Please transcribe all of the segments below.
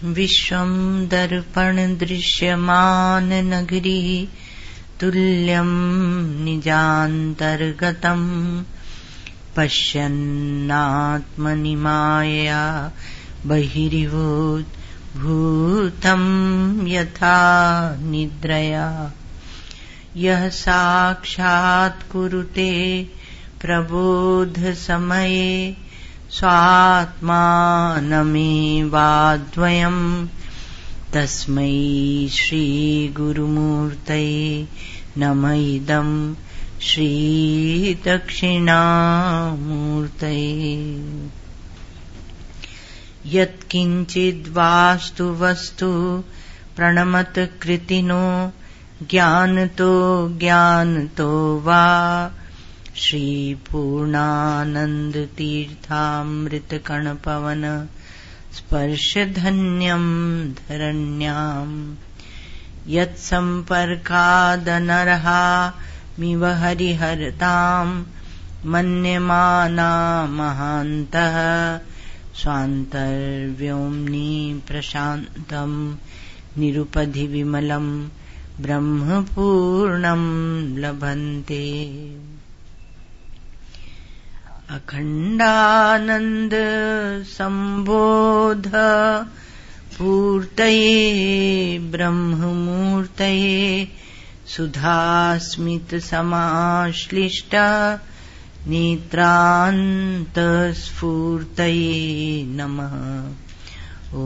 विश्वं दर्पण दृश्यमान नगरी तुल्यं निजान्तर्गतं पश्यन्नात्मनि मायया बहिर्भूतं यथा निद्रया यः साक्षात् कुरुते प्रबोधसमये स्वात्मानमेवाद्वयं तस्मै श्रीगुरुमूर्तये नम इदं श्रीदक्षिणामूर्तये। यत्किञ्चिद्वास्तु वस्तु प्रणमत कृतिनो ज्ञानतो वा श्रीपूर्णानन्दतीर्थामृतकणपवन स्पर्शधन्यं धरण्याम् यत्सम्पर्कादनर्हामिव हरिहरताम् मन्यमाना महान्तः स्वान्तर्व्योम्नि प्रशान्तं निरुपधि विमलं ब्रह्मपूर्णं लभन्ते। अखण्डानन्द सम्बोध पूर्तये ब्रह्ममूर्तये सुधास्मित समाश्लिष्ट नेत्रान्तस्फूर्तये नमः। ॐ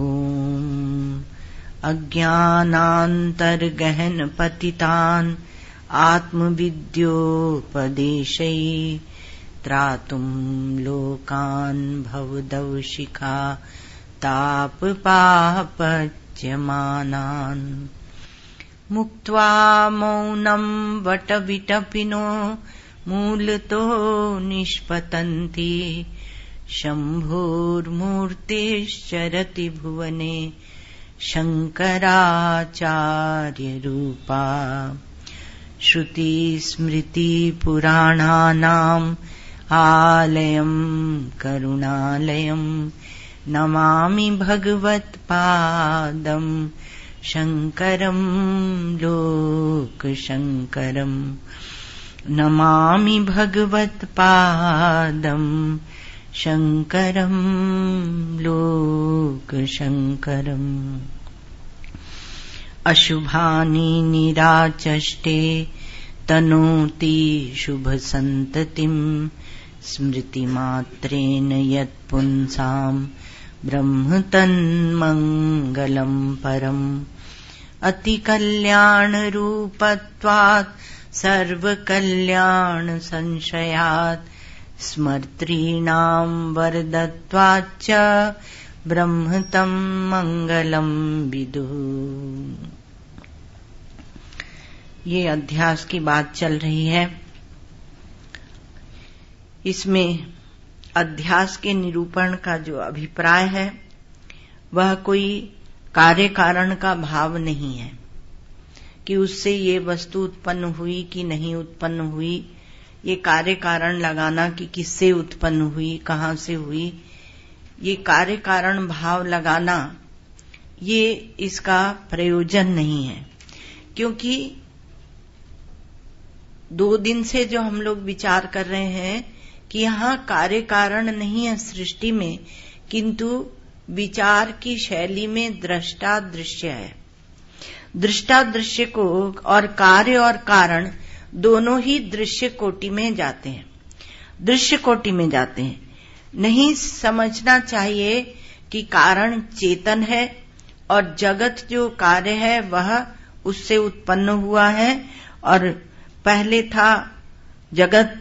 अज्ञानान्तर्गहन पतितान् आत्मविद्योपदेशै त्रातुं लोकान् भवदवशिखा तापपापच्यमानान् मुक्त्वा मौनं वटविटपिनो मूलतो निष्पतन्ति शम्भोर्मूर्तिश्चरति भुवने शङ्कराचार्यरूपा श्रुतिस्मृतिपुराणानाम् आलयं करुणालयं नमामि भगवत्पादं शङ्करं लोकशङ्करं नमामि भगवत्पादं शङ्करं लोकशङ्करम्। अशुभानि निराचष्टे तनोति शुभसन्ततिं स्मृतिमात्रेण यत्पुंसां ब्रह्म तन्मङ्गलं परम् अतिकल्याणरूपत्वात् सर्वकल्याणसंशयात् स्मर्तॄणां वरदत्वाच्च ब्रह्म तं मङ्गलं विदुः। ये अध्यास की बात चल रही है। इसमें अध्यास के निरूपण का जो अभिप्राय है वह कोई कार्य कारण का भाव नहीं है कि उससे ये वस्तु उत्पन्न हुई कि नहीं उत्पन्न हुई, ये कार्य कारण लगाना कि किससे उत्पन्न हुई, कहाँ से हुई, ये कार्य कारण भाव लगाना ये इसका प्रयोजन नहीं है। क्योंकि 2 दिन से जो हम लोग विचार कर रहे हैं कि यहाँ कार्य कारण नहीं है सृष्टि में, किंतु विचार की शैली में दृष्टा दृश्य है। दृष्टा दृश्य को और कार्य और कारण दोनों ही दृश्य कोटि में जाते हैं, दृश्य कोटि में जाते हैं। नहीं समझना चाहिए कि कारण चेतन है और जगत जो कार्य है वह उससे उत्पन्न हुआ है और पहले था जगत,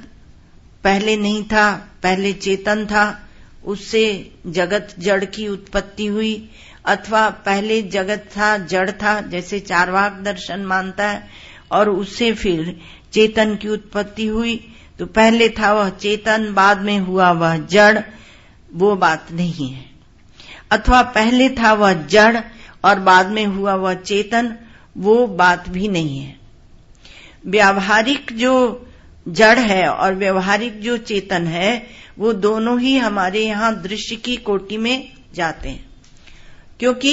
पहले नहीं था, पहले चेतन था, उससे जगत जड़ की उत्पत्ति हुई, अथवा पहले जगत था जड़ था जैसे चार्वाक दर्शन मानता है और उससे फिर चेतन की उत्पत्ति हुई। तो पहले था वह चेतन, बाद में हुआ वह जड़, वो बात नहीं है। अथवा पहले था वह जड़ और बाद में हुआ वह चेतन, वो बात भी नहीं है। व्यावहारिक जो जड़ है और व्यवहारिक जो चेतन है वो दोनों ही हमारे यहाँ दृश्य की कोटि में जाते हैं। क्योंकि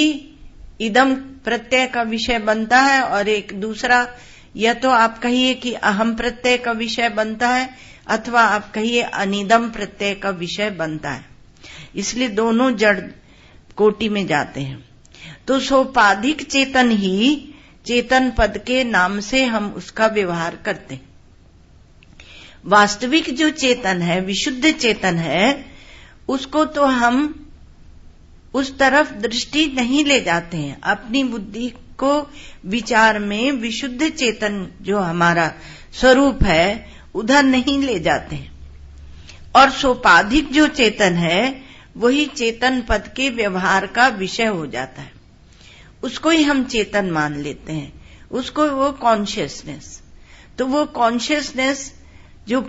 इदम प्रत्यय का विषय बनता है और एक दूसरा, या तो आप कहिए कि अहम प्रत्यय का विषय बनता है अथवा आप कहिए अनिदम प्रत्यय का विषय बनता है। इसलिए दोनों जड़ कोटि में जाते हैं। तो सोपाधिक चेतन ही चेतन पद के नाम से हम उसका व्यवहार करते हैं। वास्तविक जो चेतन है, विशुद्ध चेतन है, उसको तो हम उस तरफ दृष्टि नहीं ले जाते हैं। अपनी बुद्धि को विचार में विशुद्ध चेतन जो हमारा स्वरूप है उधर नहीं ले जाते हैं। और सोपाधिक जो चेतन है वही चेतन पद के व्यवहार का विषय हो जाता है। उसको ही हम चेतन मान लेते हैं, उसको वो कॉन्शियसनेस। तो वो कॉन्शियसनेस जो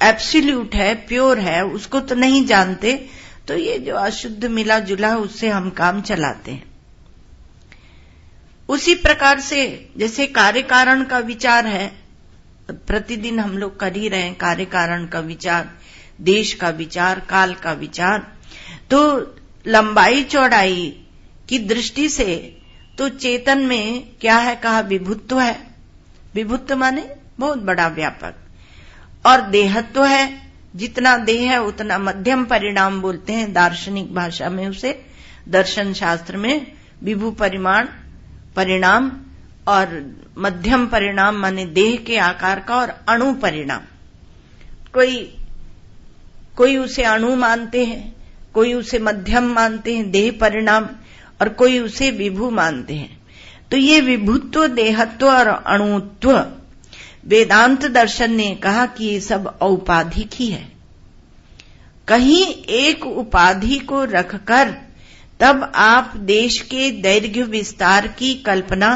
एब्सोल्यूट है, प्योर है, उसको तो नहीं जानते। तो ये जो अशुद्ध मिला जुला उससे हम काम चलाते हैं। उसी प्रकार से जैसे कार्य कारण का विचार है, प्रतिदिन हम लोग कर ही रहे हैं कार्य कारण का विचार, देश का विचार, काल का विचार। तो लंबाई चौड़ाई की दृष्टि से तो चेतन में क्या है कहा, विभुत्व है। विभुत्व माने बहुत बड़ा व्यापक। और देहत्व है, जितना देह है उतना मध्यम परिणाम बोलते हैं दार्शनिक भाषा में उसे, दर्शन शास्त्र में विभु परिमाण परिणाम और मध्यम परिणाम माने देह के आकार का, और अणु परिणाम। कोई उसे अणु मानते हैं, कोई उसे मध्यम मानते हैं देह परिणाम, और कोई उसे विभु मानते हैं। तो ये विभुत्व, देहत्व और अणुत्व वेदांत दर्शन ने कहा कि ये सब औपाधिक ही है। कहीं एक उपाधि को रखकर तब आप देश के दैर्घ्य विस्तार की कल्पना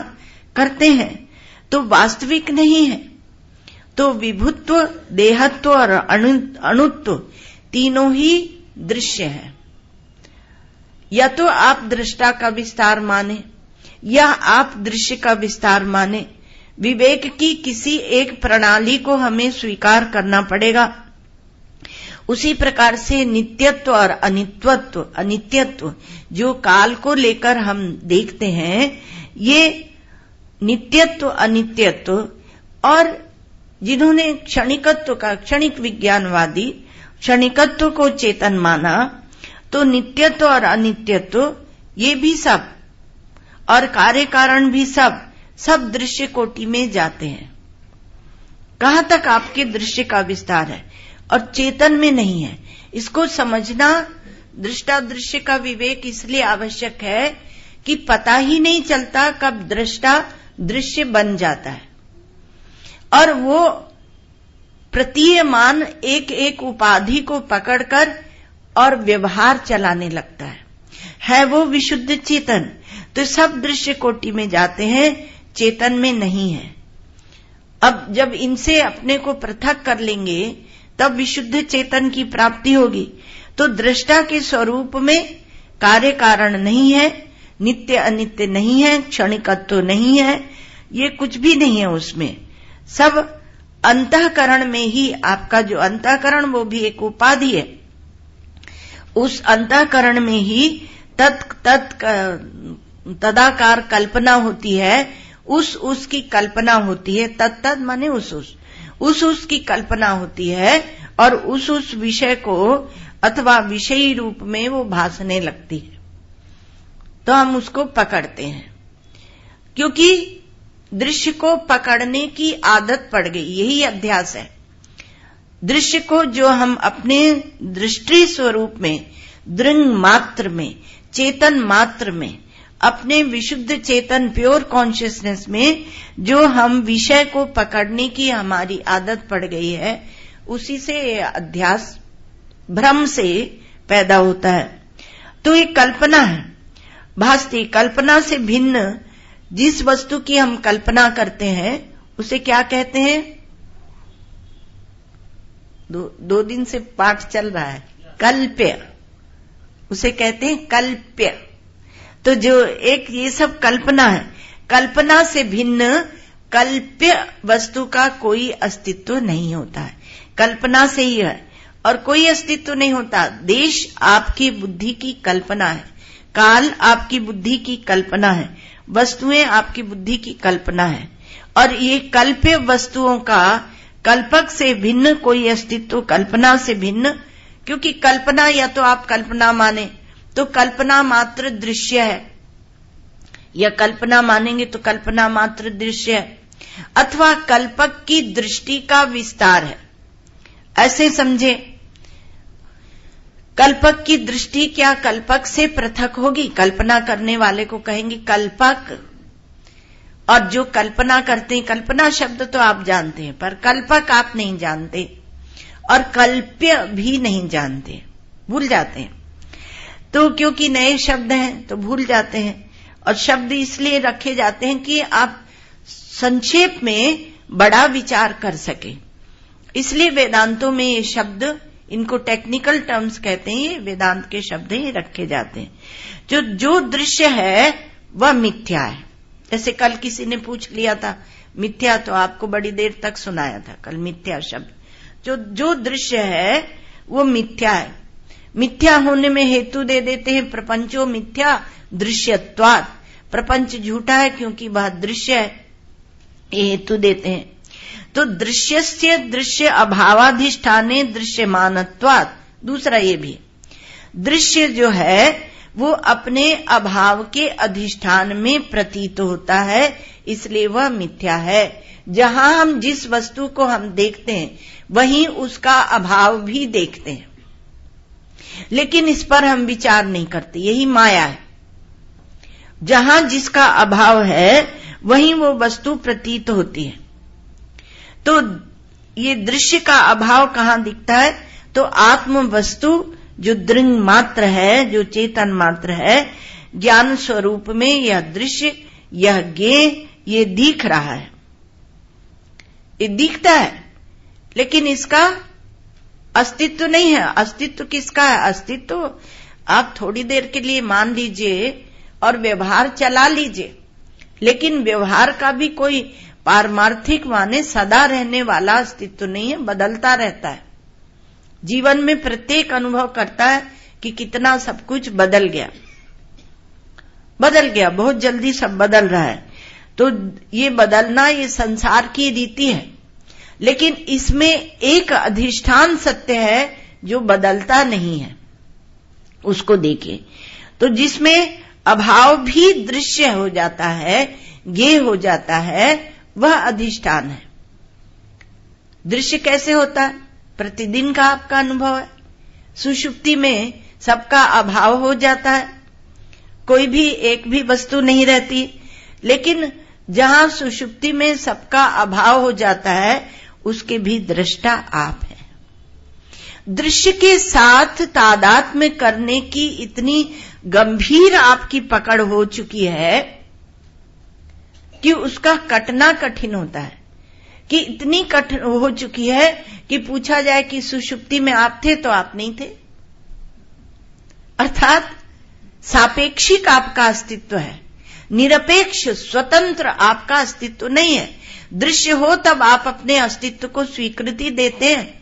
करते हैं, तो वास्तविक नहीं है। तो विभुत्व, देहत्व और अणुत्व तीनों ही दृश्य है। या तो आप दृष्टा का विस्तार माने या आप दृश्य का विस्तार माने। विवेक की किसी एक प्रणाली को हमें स्वीकार करना पड़ेगा। उसी प्रकार से नित्यत्व और अनित्यत्व जो काल को लेकर हम देखते हैं, ये नित्यत्व अनित्यत्व, और जिन्होंने क्षणिकत्व का, क्षणिक विज्ञानवादी क्षणिकत्व को चेतन माना, तो नित्यत्व और अनित्यत्व ये भी सब, और कार्य कारण भी सब दृश्य कोटि में जाते हैं। कहां तक आपके दृश्य का विस्तार है और चेतन में नहीं है, इसको समझना दृष्टा दृश्य का विवेक इसलिए आवश्यक है कि पता ही नहीं चलता कब दृष्टा दृश्य बन जाता है, और वो प्रतीयमान एक एक उपाधि को पकड़कर और व्यवहार चलाने लगता है वो विशुद्ध चेतन। तो सब दृश्य कोटि में जाते हैं, चेतन में नहीं है। अब जब इनसे अपने को पृथक कर लेंगे तब विशुद्ध चेतन की प्राप्ति होगी। तो दृष्टा के स्वरूप में कार्य कारण नहीं है, नित्य अनित्य नहीं है, क्षणिकत्व नहीं है, ये कुछ भी नहीं है उसमें। सब अंतःकरण में ही, आपका जो अंतःकरण वो भी एक उपाधि है, उस अंतःकरण में ही तदाकार कल्पना होती है, उसकी कल्पना होती है। तत्त माने उस की कल्पना होती है, और उस विषय को अथवा विषयी रूप में वो भासने लगती है। तो हम उसको पकड़ते हैं, क्योंकि दृश्य को पकड़ने की आदत पड़ गई, यही अध्यास है। दृश्य को जो हम अपने दृष्टि स्वरूप में, दृंग मात्र में, चेतन मात्र में, अपने विशुद्ध चेतन प्योर कॉन्शियसनेस में जो हम विषय को पकड़ने की हमारी आदत पड़ गई है, उसी से अध्यास भ्रम से पैदा होता है। तो एक कल्पना है, भासती कल्पना से भिन्न जिस वस्तु की हम कल्पना करते हैं उसे क्या कहते हैं? दो दिन से पाठ चल रहा है, कल्प्य, उसे कहते हैं कल्प्य। तो जो एक ये सब कल्पना है, कल्पना से भिन्न कल्प्य वस्तु का कोई अस्तित्व नहीं होता है, कल्पना से ही है और कोई अस्तित्व नहीं होता। देश आपकी बुद्धि की कल्पना है, काल आपकी बुद्धि की कल्पना है, वस्तुएं आपकी बुद्धि की कल्पना है, और ये कल्प्य वस्तुओं का कल्पक से भिन्न कोई अस्तित्व कल्पना से भिन्न, क्योंकि कल्पना या तो आप कल्पना माने तो कल्पना मात्र दृश्य है, या कल्पना मानेंगे तो कल्पना मात्र दृश्य है, अथवा कल्पक की दृष्टि का विस्तार है। ऐसे समझे, कल्पक की दृष्टि क्या कल्पक से पृथक होगी? कल्पना करने वाले को कहेंगे कल्पक, और जो कल्पना करते हैं, कल्पना शब्द तो आप जानते हैं पर कल्पक आप नहीं जानते, और कल्प्य भी नहीं जानते, भूल जाते हैं। तो क्योंकि नए शब्द हैं तो भूल जाते हैं, और शब्द इसलिए रखे जाते हैं कि आप संक्षेप में बड़ा विचार कर सके। इसलिए वेदांतों में ये शब्द, इनको टेक्निकल टर्म्स कहते हैं, ये वेदांत के शब्द ही रखे जाते हैं। जो दृश्य है वह मिथ्या है। जैसे कल किसी ने पूछ लिया था मिथ्या, तो आपको बड़ी देर तक सुनाया था कल मिथ्या शब्द। जो दृश्य है वो मिथ्या है। मिथ्या होने में हेतु दे देते हैं, प्रपंचो मिथ्या दृश्यत्वात्, प्रपंच झूठा है क्योंकि वह दृश्य है, ये हेतु देते हैं। तो दृश्यस्य दृश्य अभावाधिष्ठाने दृश्यमानत्वात्, दूसरा ये भी, दृश्य जो है वो अपने अभाव के अधिष्ठान में प्रतीत होता है, इसलिए वह मिथ्या है। जहां हम जिस वस्तु को हम देखते हैं वहीं उसका अभाव भी देखते हैं, लेकिन इस पर हम विचार नहीं करते, यही माया है। जहां जिसका अभाव है वहीं वो वस्तु प्रतीत होती है। तो ये दृश्य का अभाव कहां दिखता है? तो आत्म वस्तु जो दृंग मात्र है, जो चेतन मात्र है, ज्ञान स्वरूप में यह दृश्य, यह ज्ञेय, ये दिख रहा है, ये दिखता है, लेकिन इसका अस्तित्व नहीं है। अस्तित्व किसका है? अस्तित्व आप थोड़ी देर के लिए मान लीजिए और व्यवहार चला लीजिए, लेकिन व्यवहार का भी कोई पारमार्थिक माने सदा रहने वाला अस्तित्व नहीं है, बदलता रहता है। जीवन में प्रत्येक अनुभव करता है कि कितना सब कुछ बदल गया, बहुत जल्दी सब बदल रहा है। तो ये बदलना, ये संसार की रीति है, लेकिन इसमें एक अधिष्ठान सत्य है जो बदलता नहीं है, उसको देखिए। तो जिसमें अभाव भी दृश्य हो जाता है, ज्ञेय हो जाता है, वह अधिष्ठान है। दृश्य कैसे होता है? प्रतिदिन का आपका अनुभव है। सुषुप्ति में सबका अभाव हो जाता है, कोई भी एक भी वस्तु नहीं रहती, लेकिन जहां सुषुप्ति में सबका अभाव हो जाता है उसके भी दृष्टा आप हैं। दृश्य के साथ तादात्म्य करने की इतनी गंभीर आपकी पकड़ हो चुकी है कि उसका कटना कठिन होता है, कि इतनी कठिन हो चुकी है कि पूछा जाए कि सुषुप्ति में आप थे तो आप नहीं थे। अर्थात सापेक्षिक आपका अस्तित्व है, निरपेक्ष स्वतंत्र आपका अस्तित्व नहीं है। दृश्य हो तब आप अपने अस्तित्व को स्वीकृति देते हैं,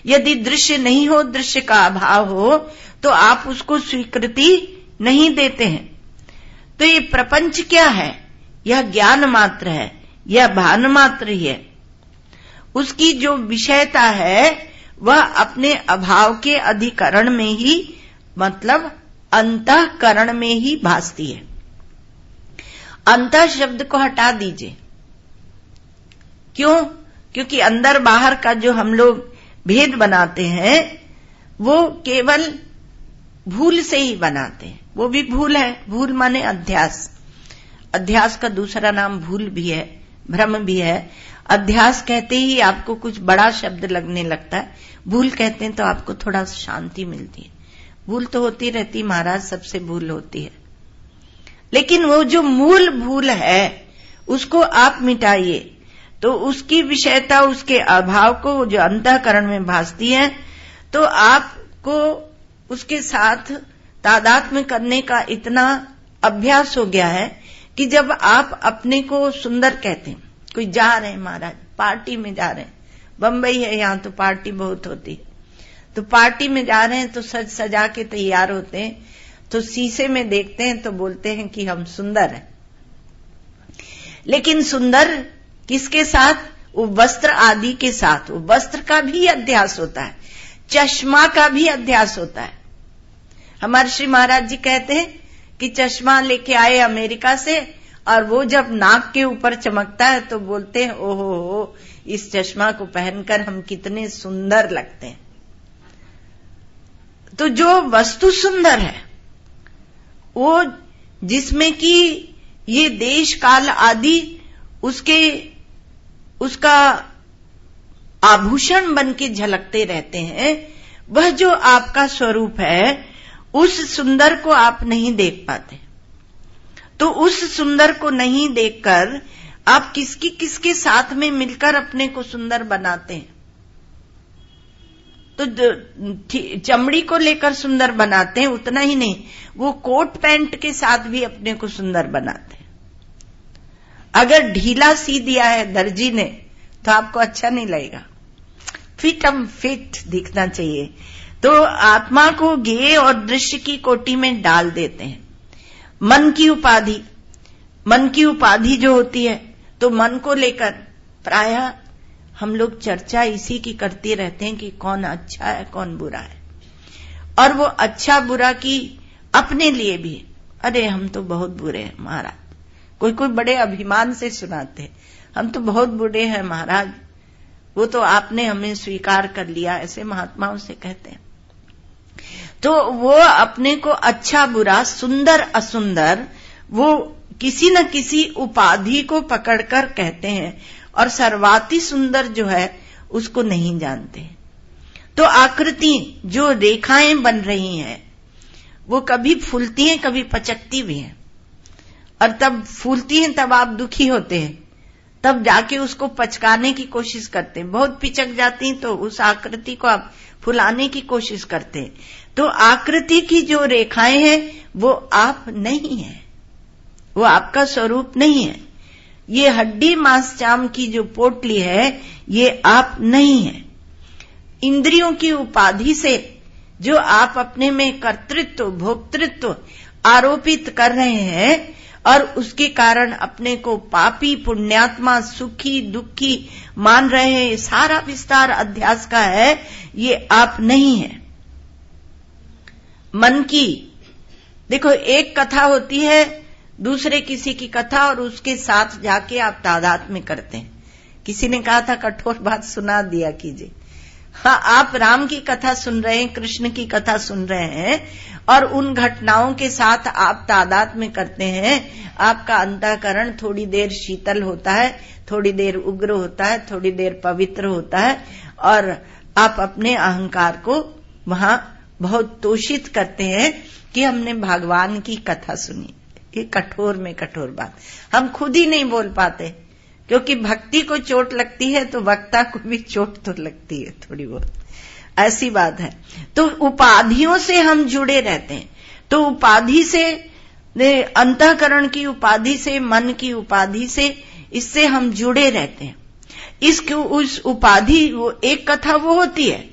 यदि दृश्य नहीं हो, दृश्य का अभाव हो, तो आप उसको स्वीकृति नहीं देते हैं। तो ये प्रपंच क्या है? यह ज्ञान मात्र है, यह भान मात्र ही है। उसकी जो विषयता है वह अपने अभाव के अधिकरण में ही, मतलब अंतःकरण में ही भासती है। अंतः शब्द को हटा दीजिए। क्यों? क्योंकि अंदर बाहर का जो हम लोग भेद बनाते हैं वो केवल भूल से ही बनाते हैं, वो भी भूल है। भूल माने अध्यास। अध्यास का दूसरा नाम भूल भी है, भ्रम भी है। अध्यास कहते ही आपको कुछ बड़ा शब्द लगने लगता है, भूल कहते हैं तो आपको थोड़ा शांति मिलती है। भूल तो होती रहती महाराज, सबसे भूल होती है, लेकिन वो जो मूल भूल है उसको आप मिटाइए तो उसकी विषयता, उसके अभाव को जो अंतःकरण में भासती है, तो आपको उसके साथ तादात्म्य करने का इतना अभ्यास हो गया है कि जब आप अपने को सुंदर कहते हैं, कोई जा रहे हैं महाराज, पार्टी में जा रहे हैं, बंबई है यहां तो पार्टी बहुत होती है, तो पार्टी में जा रहे हैं तो सज सजा के तैयार होते हैं, तो शीशे में देखते हैं तो बोलते हैं कि हम सुंदर हैं, लेकिन सुंदर किसके साथ? वो वस्त्र आदि के साथ। वो वस्त्र का भी अध्यास होता है, चश्मा का भी अध्यास होता है। हमारे श्री महाराज जी कहते हैं कि चश्मा लेके आए अमेरिका से, और वो जब नाक के ऊपर चमकता है तो बोलते हैं ओहो हो, इस चश्मा को पहनकर हम कितने सुंदर लगते हैं। तो जो वस्तु सुंदर है, वो जिसमें कि ये देश काल आदि उसका आभूषण बन के झलकते रहते हैं, वह जो आपका स्वरूप है, उस सुंदर को आप नहीं देख पाते। तो उस सुंदर को नहीं देखकर आप किसके साथ में मिलकर अपने को सुंदर बनाते हैं? तो चमड़ी को लेकर सुंदर बनाते हैं, उतना ही नहीं, वो कोट पैंट के साथ भी अपने को सुंदर बनाते हैं। अगर ढीला सी दिया है दर्जी ने तो आपको अच्छा नहीं लगेगा, फिट दिखना चाहिए। तो आत्मा को ज्ञेय और दृश्य की कोटि में डाल देते हैं। मन की उपाधि जो होती है, तो मन को लेकर प्रायः हम लोग चर्चा इसी की करते रहते हैं कि कौन अच्छा है कौन बुरा है, और वो अच्छा बुरा की अपने लिए भी, अरे हम तो बहुत बुरे हैं महाराज। कोई बड़े अभिमान से सुनाते हैं, हम तो बहुत बुरे हैं महाराज, वो तो आपने हमें स्वीकार कर लिया, ऐसे महात्माओं से कहते हैं। तो वो अपने को अच्छा बुरा, सुंदर असुंदर, वो किसी न किसी उपाधि को पकड़कर कहते हैं, और सर्वाति सुंदर जो है उसको नहीं जानते। तो आकृति जो रेखाएं बन रही हैं, वो कभी फूलती हैं कभी पचकती भी हैं, और तब फूलती हैं तब आप दुखी होते हैं, तब जाके उसको पचकाने की कोशिश करते हैं। बहुत पिचक जाती हैं तो उस आकृति को आप फुलाने की कोशिश करते हैं। तो आकृति की जो रेखाएं हैं वो आप नहीं है, वो आपका स्वरूप नहीं है। ये हड्डी मांस चाम की जो पोटली है, ये आप नहीं है। इंद्रियों की उपाधि से जो आप अपने में कर्तृत्व भोक्तृत्व आरोपित कर रहे हैं, और उसके कारण अपने को पापी पुण्यात्मा सुखी दुखी मान रहे हैं, सारा विस्तार अध्यास का है, ये आप नहीं है। मन की देखो, एक कथा होती है, दूसरे किसी की कथा, और उसके साथ जाके आप तादाद में करते हैं। किसी ने कहा था कठोर बात सुना दिया कीजिए। हाँ, आप राम की कथा सुन रहे हैं, कृष्ण की कथा सुन रहे हैं, और उन घटनाओं के साथ आप तादाद में करते हैं। आपका अंतःकरण थोड़ी देर शीतल होता है, थोड़ी देर उग्र होता है, थोड़ी देर पवित्र होता है, और आप अपने अहंकार को वहां बहुत तोषित करते हैं कि हमने भगवान की कथा सुनी। ये कठोर में कठोर बात हम खुद ही नहीं बोल पाते, क्योंकि भक्ति को चोट लगती है तो वक्ता को भी चोट तो लगती है थोड़ी बहुत, ऐसी बात है। तो उपाधियों से हम जुड़े रहते हैं। तो उपाधि से, अंतःकरण की उपाधि से, मन की उपाधि से, इससे हम जुड़े रहते हैं। इसकी उस उपाधि, वो एक कथा वो होती है,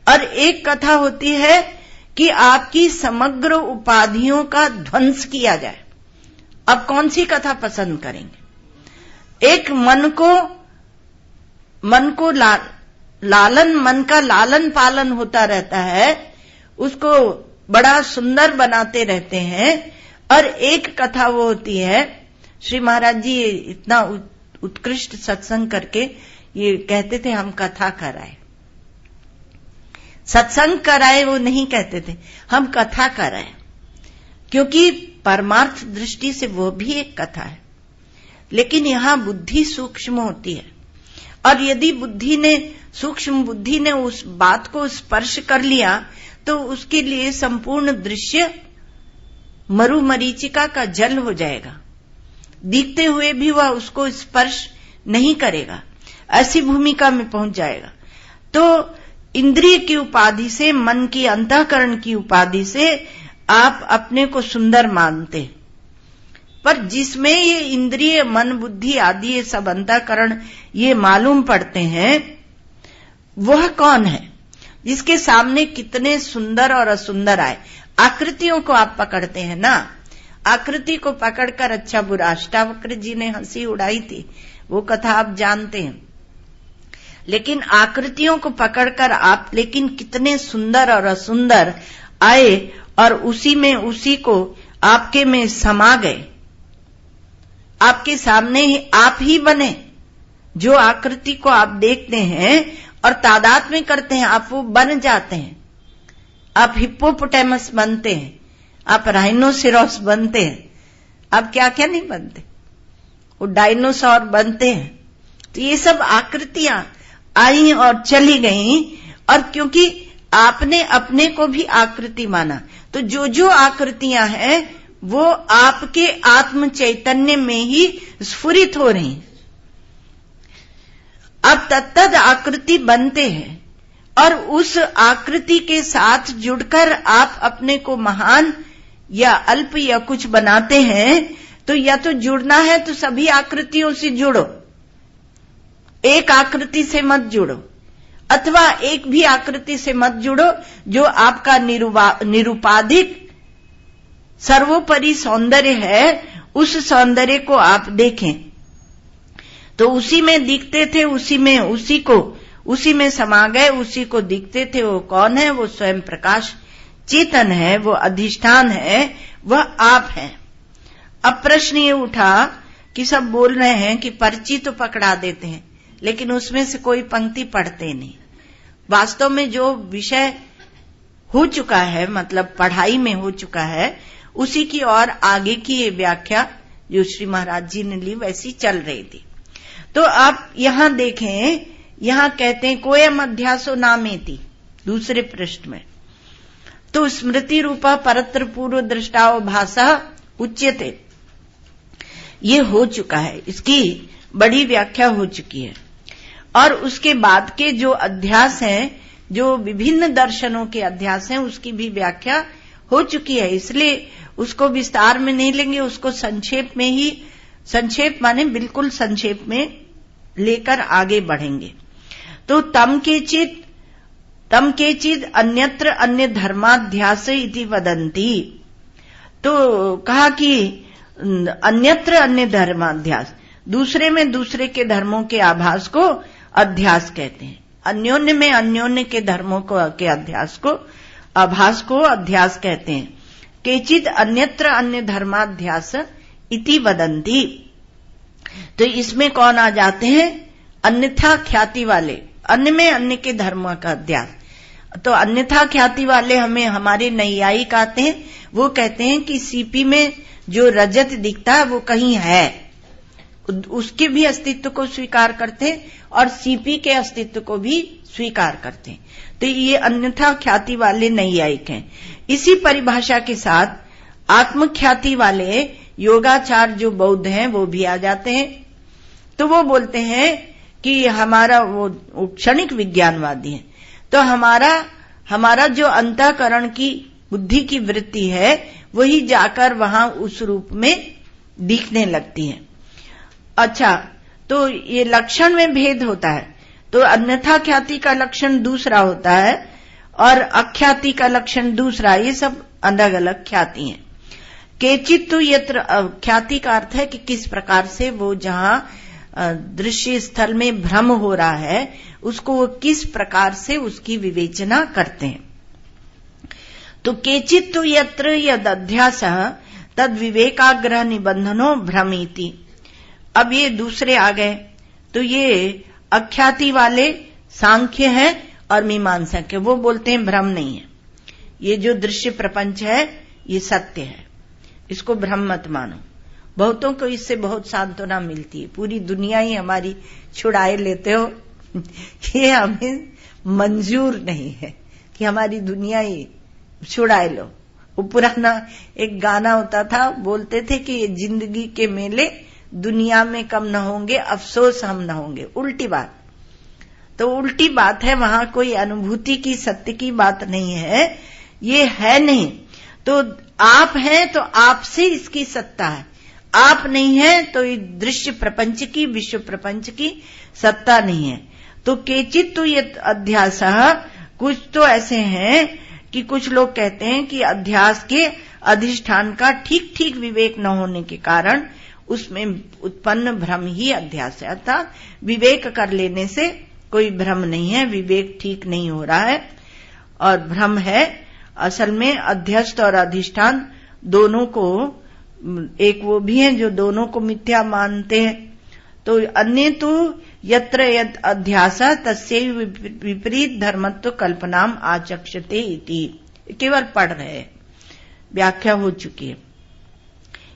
और एक कथा होती है कि आपकी समग्र उपाधियों का ध्वंस किया जाए। अब कौन सी कथा पसंद करेंगे? एक मन को लालन, मन का लालन पालन होता रहता है, उसको बड़ा सुंदर बनाते रहते हैं। और एक कथा वो होती है, श्री महाराज जी इतना उत्कृष्ट सत्संग करके ये कहते थे, हम कथा कराए, सत्संग कराए वो नहीं कहते थे, हम कथा कराए, क्योंकि परमार्थ दृष्टि से वो भी एक कथा है। लेकिन यहां बुद्धि सूक्ष्म होती है, और यदि सूक्ष्म बुद्धि ने उस बात को स्पर्श कर लिया तो उसके लिए संपूर्ण दृश्य मरुमरीचिका का जल हो जाएगा, दिखते हुए भी वह उसको स्पर्श नहीं करेगा, ऐसी भूमिका में पहुंच जाएगा। तो इंद्रिय की उपाधि से, मन की अंतःकरण की उपाधि से आप अपने को सुंदर मानते, पर जिसमें ये इंद्रिय मन बुद्धि आदि ये सब अंतःकरण ये मालूम पड़ते हैं, वह कौन है जिसके सामने कितने सुंदर और असुंदर आए। आकृतियों को आप पकड़ते हैं ना, आकृति को पकड़कर अच्छा बुरा अष्टावक्र जी ने हंसी उड़ाई थी, वो कथा आप जानते हैं। लेकिन आकृतियों को पकड़कर आप लेकिन कितने सुंदर और असुंदर आए और उसी में उसी को आपके में समा गए, आपके सामने ही आप ही बने। जो आकृति को आप देखते हैं और तादाद में करते हैं, आप वो बन जाते हैं। आप हिप्पोपोटामस बनते हैं, आप राइनोसेरोस बनते हैं, आप क्या क्या नहीं बनते, वो डायनासोर बनते हैं। तो ये सब आकृतियां आई और चली गई, और क्योंकि आपने अपने को भी आकृति माना, तो जो जो आकृतियां हैं वो आपके आत्म चैतन्य में ही स्फुरित हो रही। अब तत्तद आकृति बनते हैं और उस आकृति के साथ जुड़कर आप अपने को महान या अल्प या कुछ बनाते हैं। तो या तो जुड़ना है तो सभी आकृतियों से जुड़ो, एक आकृति से मत जुड़ो, अथवा एक भी आकृति से मत जुड़ो। जो आपका निरुपाधिक सर्वोपरि सौंदर्य है, उस सौंदर्य को आप देखें। तो उसी में दिखते थे, उसी में समा गए, उसी को दिखते थे। वो कौन है? वो स्वयं प्रकाश चेतन है, वो अधिष्ठान है, वह आप है। अब प्रश्न ये उठा कि सब बोल रहे हैं कि पर्ची तो पकड़ा देते हैं, लेकिन उसमें से कोई पंक्ति पढ़ते नहीं। वास्तव में जो विषय हो चुका है, मतलब पढ़ाई में हो चुका है, उसी की और आगे की ये व्याख्या जो श्री महाराज जी ने ली वैसी चल रही थी। तो आप यहां देखें, यहां कहते हैं कोयम अध्यासो नामेति, दूसरे पृष्ठ में। तो स्मृति रूपा परत्र पूर्व दृष्टाओ भाषा उच्यते, ये हो चुका है, इसकी बड़ी व्याख्या हो चुकी है। और उसके बाद के जो अध्यास हैं, जो विभिन्न दर्शनों के अध्यास हैं, उसकी भी व्याख्या हो चुकी है, इसलिए उसको विस्तार में नहीं लेंगे, उसको संक्षेप में ही, संक्षेप माने बिल्कुल संक्षेप में लेकर आगे बढ़ेंगे। तो तम केचिद अन्यत्र अन्य धर्माध्यास इति वदंती। तो कहा कि अन्यत्र अन्य धर्माध्यास, दूसरे में दूसरे के धर्मों के आभास को अध्यास कहते हैं। अन्योन्य में अन्योन्य के धर्मों को के अध्यास को, आभास को अध्यास कहते हैं। केचिद अन्यत्र अन्य धर्माध्यास इति वदंती। तो इसमें कौन आ जाते हैं? अन्यथा ख्याति वाले, अन्य में अन्य के धर्म का अध्यास। तो अन्यथा ख्याति वाले हमें हमारे नैयायिक आते हैं, वो कहते हैं कि सीपी में जो रजत दिखता है वो कहीं है, उसके भी अस्तित्व को स्वीकार करते हैं और सीपी के अस्तित्व को भी स्वीकार करते हैं। तो ये अन्यथा ख्याति वाले नैयायिक हैं। इसी परिभाषा के साथ आत्मख्याति वाले योगाचार जो बौद्ध हैं वो भी आ जाते हैं। तो वो बोलते हैं कि हमारा वो क्षणिक विज्ञानवादी है, तो हमारा जो अंतःकरण की बुद्धि की वृत्ति है वही जाकर वहां उस रूप में दिखने लगती है। अच्छा, तो ये लक्षण में भेद होता है। तो अन्यथा ख्याति का लक्षण दूसरा होता है और अख्याति का लक्षण दूसरा, ये सब अलग अलग ख्याति हैं। केचित तो यत्र ख्याति का अर्थ है कि किस प्रकार से वो जहां दृश्य स्थल में भ्रम हो रहा है उसको वो किस प्रकार से उसकी विवेचना करते हैं। तो केचित तो यत्र यद अध्यास तद विवेकाग्रह निबंधनो भ्रमीति। अब ये दूसरे आ गए। तो ये अख्याति वाले सांख्य हैं और मीमांसक है, वो बोलते हैं भ्रम नहीं है, ये जो दृश्य प्रपंच है ये सत्य है, इसको भ्रम मत मानो। बहुतों को इससे बहुत सांत्वना मिलती है, पूरी दुनिया ही हमारी छुड़ाए लेते हो, ये हमें मंजूर नहीं है कि हमारी दुनिया ही छुड़ाए लो। वो पुराना एक गाना होता था, बोलते थे कि ये जिंदगी के मेले दुनिया में कम न होंगे, अफसोस हम न होंगे। उल्टी बात, तो उल्टी बात है, वहां कोई अनुभूति की सत्य की बात नहीं है, ये है नहीं। तो आप हैं तो आपसे इसकी सत्ता है, आप नहीं है तो दृश्य प्रपंच की, विश्व प्रपंच की सत्ता नहीं है। तो केचित तो ये अध्यास, कुछ तो ऐसे हैं कि कुछ लोग कहते हैं कि अध्यास के अधिष्ठान का ठीक ठीक विवेक न होने के कारण उसमें उत्पन्न भ्रम ही अध्यास है। अर्थात विवेक कर लेने से कोई भ्रम नहीं है, विवेक ठीक नहीं हो रहा है और भ्रम है। असल में अध्यस्त और अधिष्ठान दोनों को, एक वो भी है जो दोनों को मिथ्या मानते हैं। तो अन्य तो यत्र यद अध्यास तस्यैव विपरीत धर्मत्व कल्पनाम आचक्षते इति, केवल पढ़ रहे हैं, व्याख्या हो चुकी है,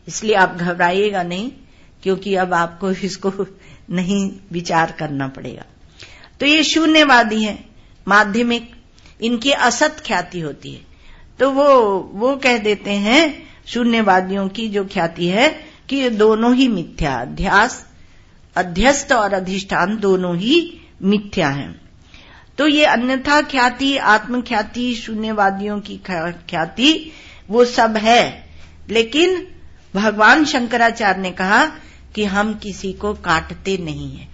इसलिए आप घबराइएगा नहीं, क्योंकि अब आपको इसको नहीं विचार करना पड़ेगा। तो ये शून्यवादी हैं, माध्यमिक, इनकी असत ख्याति होती है। तो वो कह देते हैं, शून्यवादियों की जो ख्याति है कि ये दोनों ही मिथ्या, अध्यास, अध्यस्त और अधिष्ठान दोनों ही मिथ्या हैं। तो ये अन्यथा ख्याति, आत्म ख्याति, शून्यवादियों की ख्याति वो सब है। लेकिन भगवान शंकराचार्य ने कहा कि हम किसी को काटते नहीं हैं।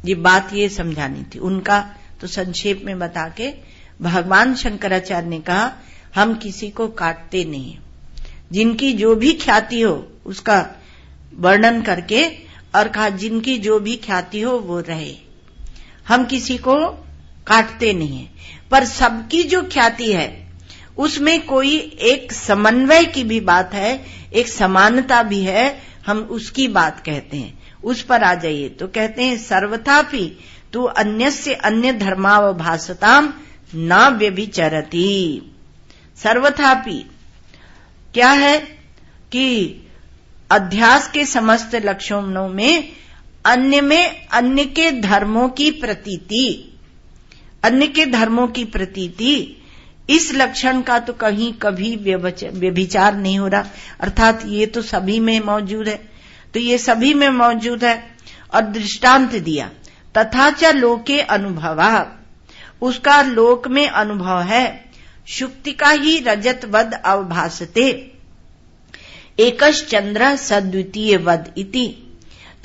ये बात ये समझानी थी उनका, तो संक्षेप में बता के भगवान शंकराचार्य ने कहा हम किसी को काटते नहीं हैं। जिनकी जो भी ख्याति हो उसका वर्णन करके और कहा जिनकी जो भी ख्याति हो वो रहे, हम किसी को काटते नहीं हैं। पर सबकी जो ख्याति है उसमें कोई एक समन्वय की भी बात है, एक समानता भी है, हम उसकी बात कहते हैं। उस पर आ जाइए तो कहते हैं सर्वथापि तू अन्यस्य अन्य धर्मावभासताम न व्यभिचरति। सर्वथापि क्या है कि अध्यास के समस्त लक्षणों में अन्य के धर्मों की प्रतीति, अन्य के धर्मों की प्रतीति, इस लक्षण का तो कहीं कभी व्यभिचार नहीं हो रहा। अर्थात ये तो सभी में मौजूद है, तो ये सभी में मौजूद है। और दृष्टांत दिया तथा च लोके अनुभवा, उसका लोक में अनुभव है। शुक्तिका ही रजतवद अवभासते एकश चंद्र सद्वितीय वद इति।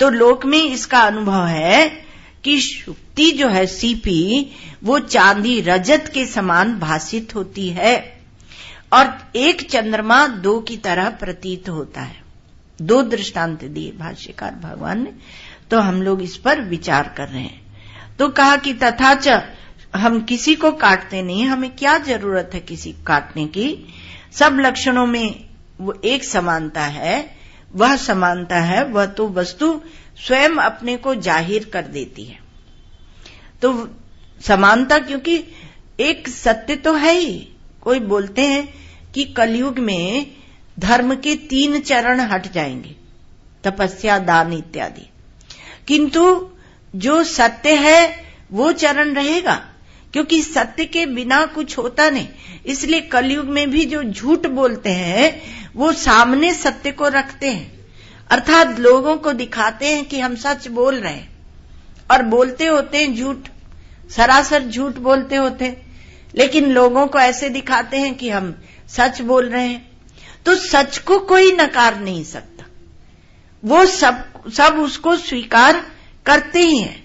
तो लोक में इसका अनुभव है कि शुक्ति जो है सीपी, वो चांदी रजत के समान भासित होती है और एक चंद्रमा दो की तरह प्रतीत होता है। दो दृष्टांत दिए भाष्यकार भगवान ने, तो हम लोग इस पर विचार कर रहे हैं। तो कहा कि तथा च, हम किसी को काटते नहीं, हमें क्या जरूरत है किसी को काटने की। सब लक्षणों में वो एक समानता है, वह समानता है, वह तो वस्तु स्वयं अपने को जाहिर कर देती है। तो समानता, क्योंकि एक सत्य तो है ही। कोई बोलते हैं कि कलयुग में धर्म के 3 चरण हट जाएंगे, तपस्या, दान इत्यादि, किंतु जो सत्य है वो चरण रहेगा, क्योंकि सत्य के बिना कुछ होता नहीं। इसलिए कलयुग में भी जो झूठ बोलते हैं वो सामने सत्य को रखते हैं, अर्थात लोगों को दिखाते हैं कि हम सच बोल रहे हैं, और बोलते होते हैं झूठ, सरासर झूठ बोलते होते हैं, लेकिन लोगों को ऐसे दिखाते हैं कि हम सच बोल रहे हैं। तो सच को कोई नकार नहीं सकता, वो सब उसको स्वीकार करते ही हैं।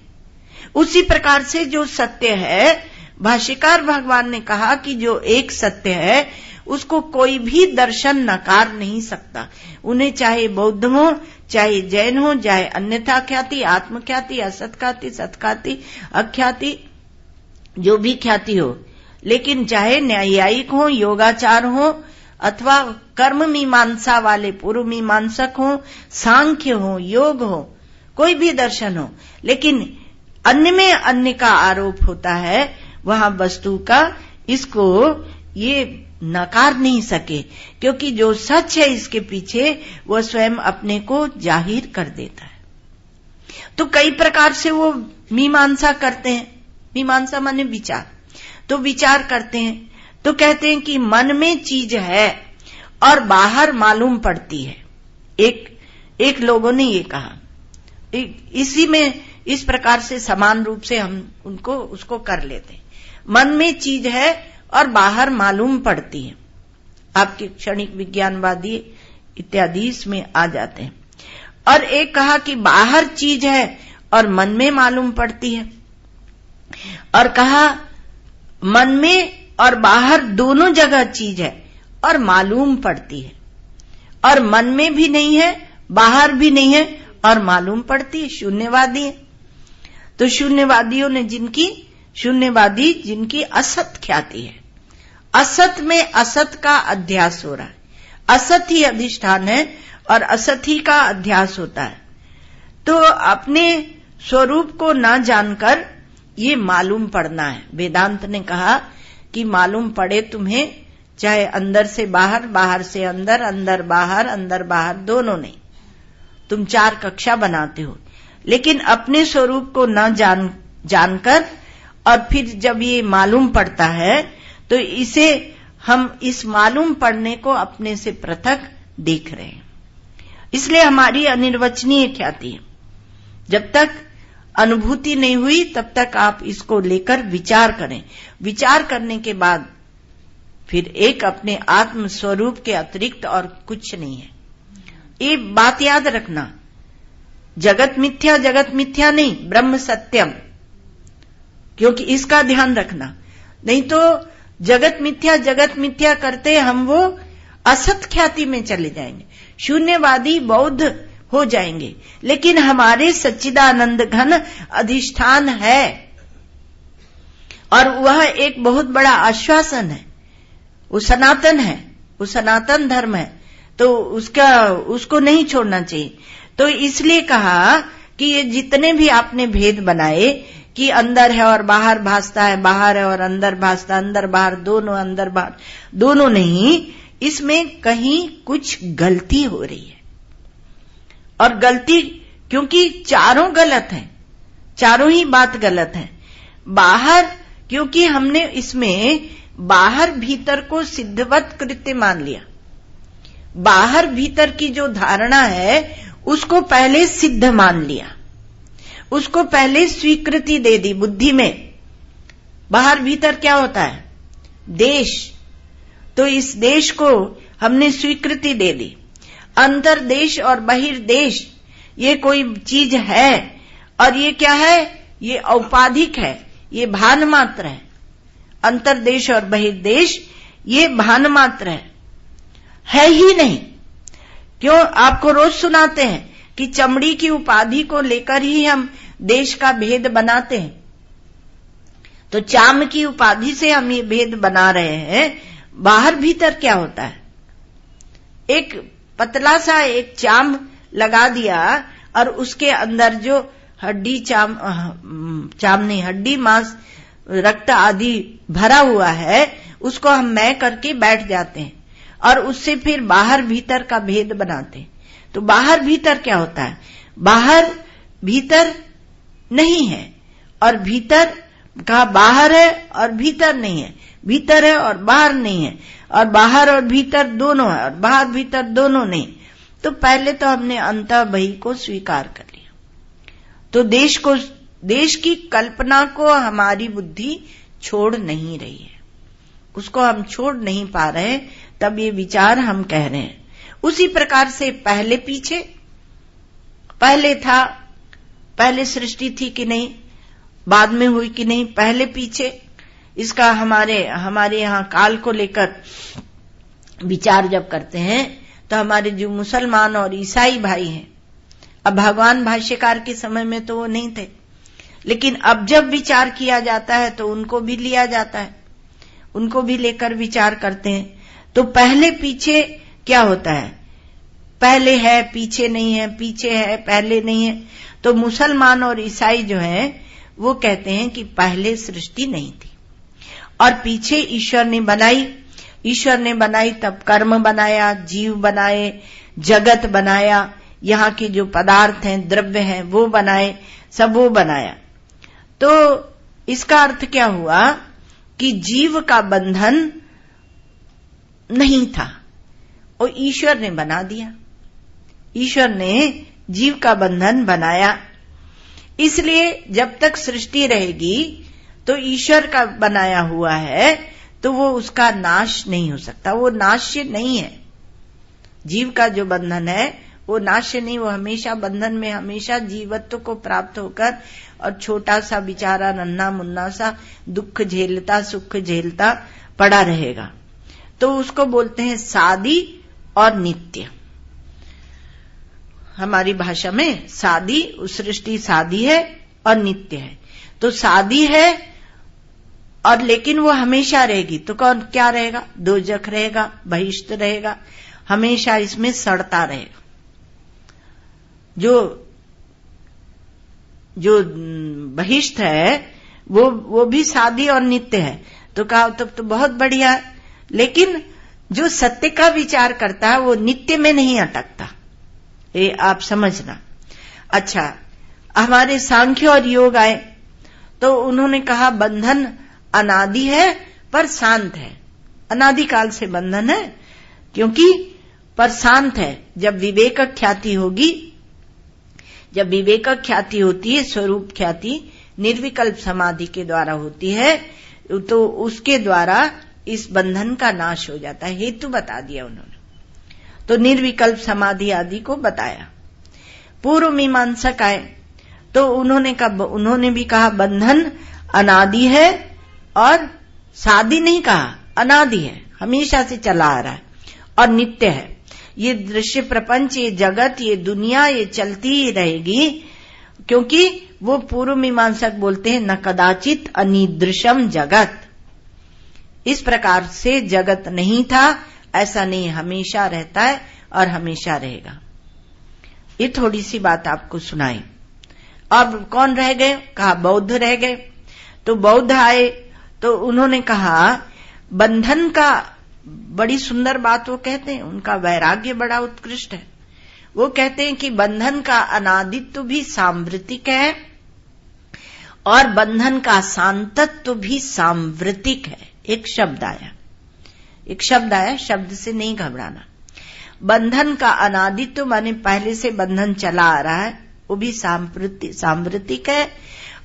उसी प्रकार से जो सत्य है, भाष्यकार भगवान ने कहा कि जो एक सत्य है उसको कोई भी दर्शन नकार नहीं सकता। उन्हें चाहे बौद्ध हो, चाहे जैन हो, चाहे अन्यथा ख्याति, आत्मख्याति, असत ख्याति, सत्ख्याति, अख्याति, जो भी ख्याति हो, लेकिन चाहे न्यायिक हो, योगाचार हो, अथवा कर्म मीमांसा वाले पूर्व मीमांसक हो, सांख्य हो, योग हो, कोई भी दर्शन हो, लेकिन अन्य में अन्य का आरोप होता है, वहां वस्तु का इसको ये नकार नहीं सके, क्योंकि जो सच है इसके पीछे वह स्वयं अपने को जाहिर कर देता है। तो कई प्रकार से वो मीमांसा करते हैं, मीमांसा माने विचार, तो विचार करते हैं, तो कहते हैं कि मन में चीज है और बाहर मालूम पड़ती है। एक लोगों ने ये कहा, इसी में इस प्रकार से समान रूप से हम उसको कर लेते हैं। मन में चीज है और बाहर मालूम पड़ती है। आपके क्षणिक विज्ञानवादी इत्यादि इसमें आ जाते हैं। और एक कहा कि बाहर चीज है और मन में मालूम पड़ती है, और कहा मन में और बाहर दोनों जगह चीज है और मालूम पड़ती है, और मन में भी नहीं है, बाहर भी नहीं है और मालूम पड़ती है। शून्यवादी है। तो शून्यवादियों ने शून्यवादी जिनकी असत ख्याति है, असत में असत का अध्यास हो रहा है, असत ही अधिष्ठान है और असत ही का अध्यास होता है। तो अपने स्वरूप को ना जानकर ये मालूम पड़ना है। वेदांत ने कहा कि मालूम पड़े तुम्हें, चाहे अंदर से बाहर, बाहर से अंदर, अंदर बाहर दोनों नहीं। तुम 4 कक्षा बनाते हो, लेकिन अपने स्वरूप को ना जानकर और फिर जब ये मालूम पड़ता है तो इसे हम इस मालूम पड़ने को अपने से पृथक देख रहे हैं। इसलिए हमारी अनिर्वचनीय ख्याति है। जब तक अनुभूति नहीं हुई तब तक आप इसको लेकर विचार करें। विचार करने के बाद फिर एक अपने आत्म स्वरूप के अतिरिक्त और कुछ नहीं है। ये बात याद रखना, जगत मिथ्या नहीं, ब्रह्म सत्यम, क्योंकि इसका ध्यान रखना। नहीं तो जगत मिथ्या करते हम वो असत ख्याति में चले जाएंगे, शून्यवादी बौद्ध हो जाएंगे। लेकिन हमारे सच्चिदानंद घन अधिष्ठान है और वह एक बहुत बड़ा आश्वासन है, वो सनातन है, वो सनातन धर्म है, तो उसको नहीं छोड़ना चाहिए। तो इसलिए कहा कि ये जितने भी आपने भेद बनाए कि अंदर है और बाहर भासता है, बाहर है और अंदर भासता, अंदर बाहर दोनों, अंदर बाहर दोनों नहीं, इसमें कहीं कुछ गलती हो रही है। और गलती क्योंकि चारों गलत है, चारों ही बात गलत है। बाहर क्योंकि हमने इसमें बाहर भीतर को सिद्धवत कृत्य मान लिया। बाहर भीतर की जो धारणा है उसको पहले सिद्ध मान लिया, उसको पहले स्वीकृति दे दी बुद्धि में। बाहर भीतर क्या होता है? देश। तो इस देश को हमने स्वीकृति दे दी। अंतर्देश और बहिर्देश ये कोई चीज है, और ये क्या है? ये औपाधिक है, ये भान मात्र है। अंतर्देश और बहिर्देश ये भान मात्र है ही नहीं। क्यों? आपको रोज सुनाते हैं कि चमड़ी की उपाधि को लेकर ही हम देश का भेद बनाते हैं। तो चाम की उपाधि से हम ये भेद बना रहे हैं। बाहर भीतर क्या होता है? एक पतला सा एक चाम लगा दिया और उसके अंदर जो हड्डी हड्डी मांस रक्त आदि भरा हुआ है उसको हम मैं करके बैठ जाते हैं और उससे फिर बाहर भीतर का भेद बनाते हैं। तो बाहर भीतर क्या होता है? बाहर भीतर नहीं है और भीतर का बाहर है और भीतर नहीं है, भीतर है और बाहर नहीं है, और बाहर और भीतर दोनों है और बाहर भीतर दोनों नहीं। तो पहले तो हमने अंतः बही को स्वीकार कर लिया। तो देश की कल्पना को हमारी बुद्धि छोड़ नहीं रही है, उसको हम छोड़ नहीं पा रहे, तब ये विचार हम कह रहे हैं। उसी प्रकार से पहले पीछे, पहले था, पहले सृष्टि थी कि नहीं, बाद में हुई कि नहीं, पहले पीछे, इसका हमारे यहाँ काल को लेकर विचार जब करते हैं तो हमारे जो मुसलमान और ईसाई भाई हैं, अब भगवान भाष्यकार के समय में तो वो नहीं थे, लेकिन अब जब विचार किया जाता है तो उनको भी लिया जाता है, उनको भी लेकर विचार करते हैं। तो पहले पीछे क्या होता है? पहले है पीछे नहीं है, पीछे है पहले नहीं है। तो मुसलमान और ईसाई जो हैं वो कहते हैं कि पहले सृष्टि नहीं थी और पीछे ईश्वर ने बनाई। ईश्वर ने बनाई तब कर्म बनाया, जीव बनाए, जगत बनाया, यहाँ के जो पदार्थ हैं, द्रव्य हैं वो बनाए, सब वो बनाया। तो इसका अर्थ क्या हुआ कि जीव का बंधन नहीं था और ईश्वर ने बना दिया, ईश्वर ने जीव का बंधन बनाया। इसलिए जब तक सृष्टि रहेगी तो ईश्वर का बनाया हुआ है तो वो उसका नाश नहीं हो सकता, वो नाश्य नहीं है। जीव का जो बंधन है वो नाश्य नहीं, वो हमेशा बंधन में, हमेशा जीवत्व को प्राप्त होकर और छोटा सा बेचारा नन्हा मुन्ना सा दुख झेलता सुख झेलता पड़ा रहेगा। तो उसको बोलते हैं सादी और नित्य। हमारी भाषा में सादी, सृष्टि सादी है और नित्य है। तो सादी है और लेकिन वो हमेशा रहेगी, तो कौन क्या रहेगा? दोजख रहेगा, बहिष्ठ रहेगा, हमेशा इसमें सड़ता रहेगा। जो बहिष्ठ है वो भी सादी और नित्य है। तो कहा तब तो बहुत बढ़िया है, लेकिन जो सत्य का विचार करता है वो नित्य में नहीं अटकता, ये आप समझना। अच्छा, हमारे सांख्य और योग आए तो उन्होंने कहा बंधन अनादि है पर शांत है। अनादिकाल से बंधन है क्योंकि पर शांत है। जब विवेक ख्याति होगी, जब विवेक ख्याति होती है, स्वरूप ख्याति निर्विकल्प समाधि के द्वारा होती है, तो उसके द्वारा इस बंधन का नाश हो जाता है। हेतु बता दिया उन्होंने, तो निर्विकल्प समाधि आदि को बताया। पूर्व मीमांसक आए तो उन्होंने भी कहा बंधन अनादि है और सादी नहीं कहा, अनादि है, हमेशा से चला आ रहा है और नित्य है। ये दृश्य प्रपंच, ये जगत, ये दुनिया, ये चलती ही रहेगी, क्योंकि वो पूर्व मीमांसक बोलते हैं न कदाचित अनिदृशम जगत। इस प्रकार से जगत नहीं था, ऐसा नहीं, हमेशा रहता है और हमेशा रहेगा। ये थोड़ी सी बात आपको सुनाई। अब कौन रह गए? कहा बौद्ध रह गए। तो बौद्ध आए तो उन्होंने कहा बंधन का, बड़ी सुंदर बात वो कहते हैं, उनका वैराग्य बड़ा उत्कृष्ट है। वो कहते हैं कि बंधन का अनादित्व भी सांवृतिक है और बंधन का शांतत्व भी सांवृतिक है। एक शब्द आया, शब्द से नहीं घबराना। बंधन का अनादित्व माने पहले से बंधन चला आ रहा है, वो भी सांवृतिक है,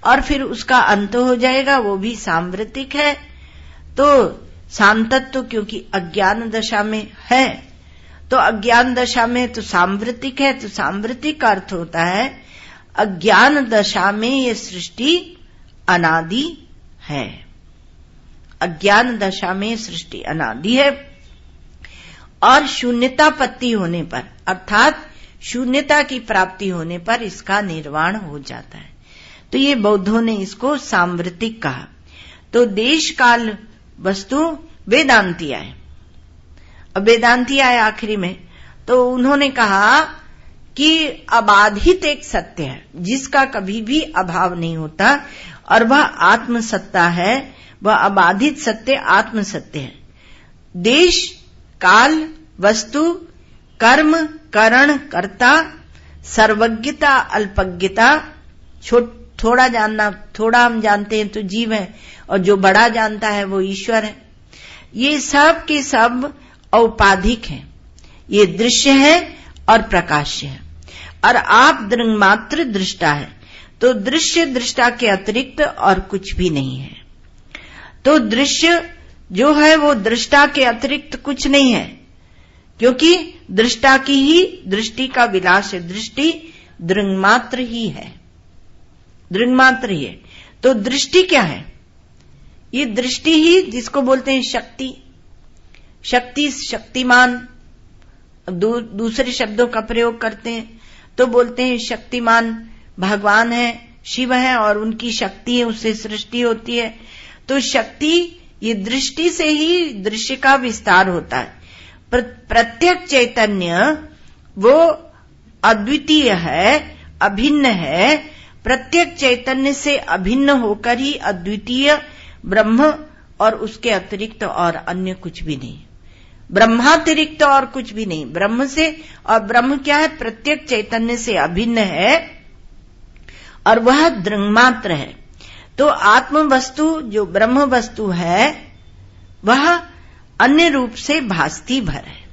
और फिर उसका अंत हो जाएगा, वो भी सांवृतिक है। तो शांतत्व क्योंकि अज्ञान दशा में है, तो अज्ञान दशा में तो सांवृतिक है, तो सांवृतिक का अर्थ होता है अज्ञान दशा में ये सृष्टि अनादि है। अज्ञान दशा में सृष्टि अनादि है और शून्यतापत्ति होने पर, अर्थात शून्यता की प्राप्ति होने पर इसका निर्वाण हो जाता है। तो ये बौद्धों ने इसको सांवृतिक कहा। तो देश काल वस्तु वेदांती आए। अब वेदांती आए आखिरी में, तो उन्होंने कहा कि अबाधित एक सत्य है जिसका कभी भी अभाव नहीं होता, और वह आत्म सत्ता है, वह अबाधित सत्य आत्म सत्य है। देश काल वस्तु कर्म करण कर्ता, सर्वज्ञता अल्पज्ञता, थोड़ा जानना, थोड़ा हम जानते हैं तो जीव है, और जो बड़ा जानता है वो ईश्वर है। ये सब के सब औपाधिक हैं, ये दृश्य है और प्रकाश्य है, और आप दृङ्मात्र दृष्टा है। तो दृश्य दृष्टा के अतिरिक्त और कुछ भी नहीं है। तो दृश्य जो है वो दृष्टा के अतिरिक्त कुछ नहीं है, क्योंकि दृष्टा की ही दृष्टि का विलास है। दृष्टि दृङ्मात्र ही है, दृङ्मात्र ही है। तो दृष्टि क्या है? ये दृष्टि ही जिसको बोलते हैं शक्ति, शक्ति शक्तिमान, दूसरे शब्दों का प्रयोग करते हैं तो बोलते हैं शक्तिमान भगवान है, शिव है, और उनकी शक्ति है, उससे सृष्टि होती है। तो शक्ति, ये दृष्टि से ही दृश्य का विस्तार होता है। प्रत्येक चैतन्य वो अद्वितीय है, अभिन्न है। प्रत्येक चैतन्य से अभिन्न होकर ही अद्वितीय ब्रह्म, और उसके अतिरिक्त और अन्य कुछ भी नहीं, ब्रह्मातिरिक्त और कुछ भी नहीं ब्रह्म से। और ब्रह्म क्या है? प्रत्येक चैतन्य से अभिन्न है और वह दृङ्मात्र है। तो आत्म वस्तु जो ब्रह्म वस्तु है वह अन्य रूप से भासती भर है।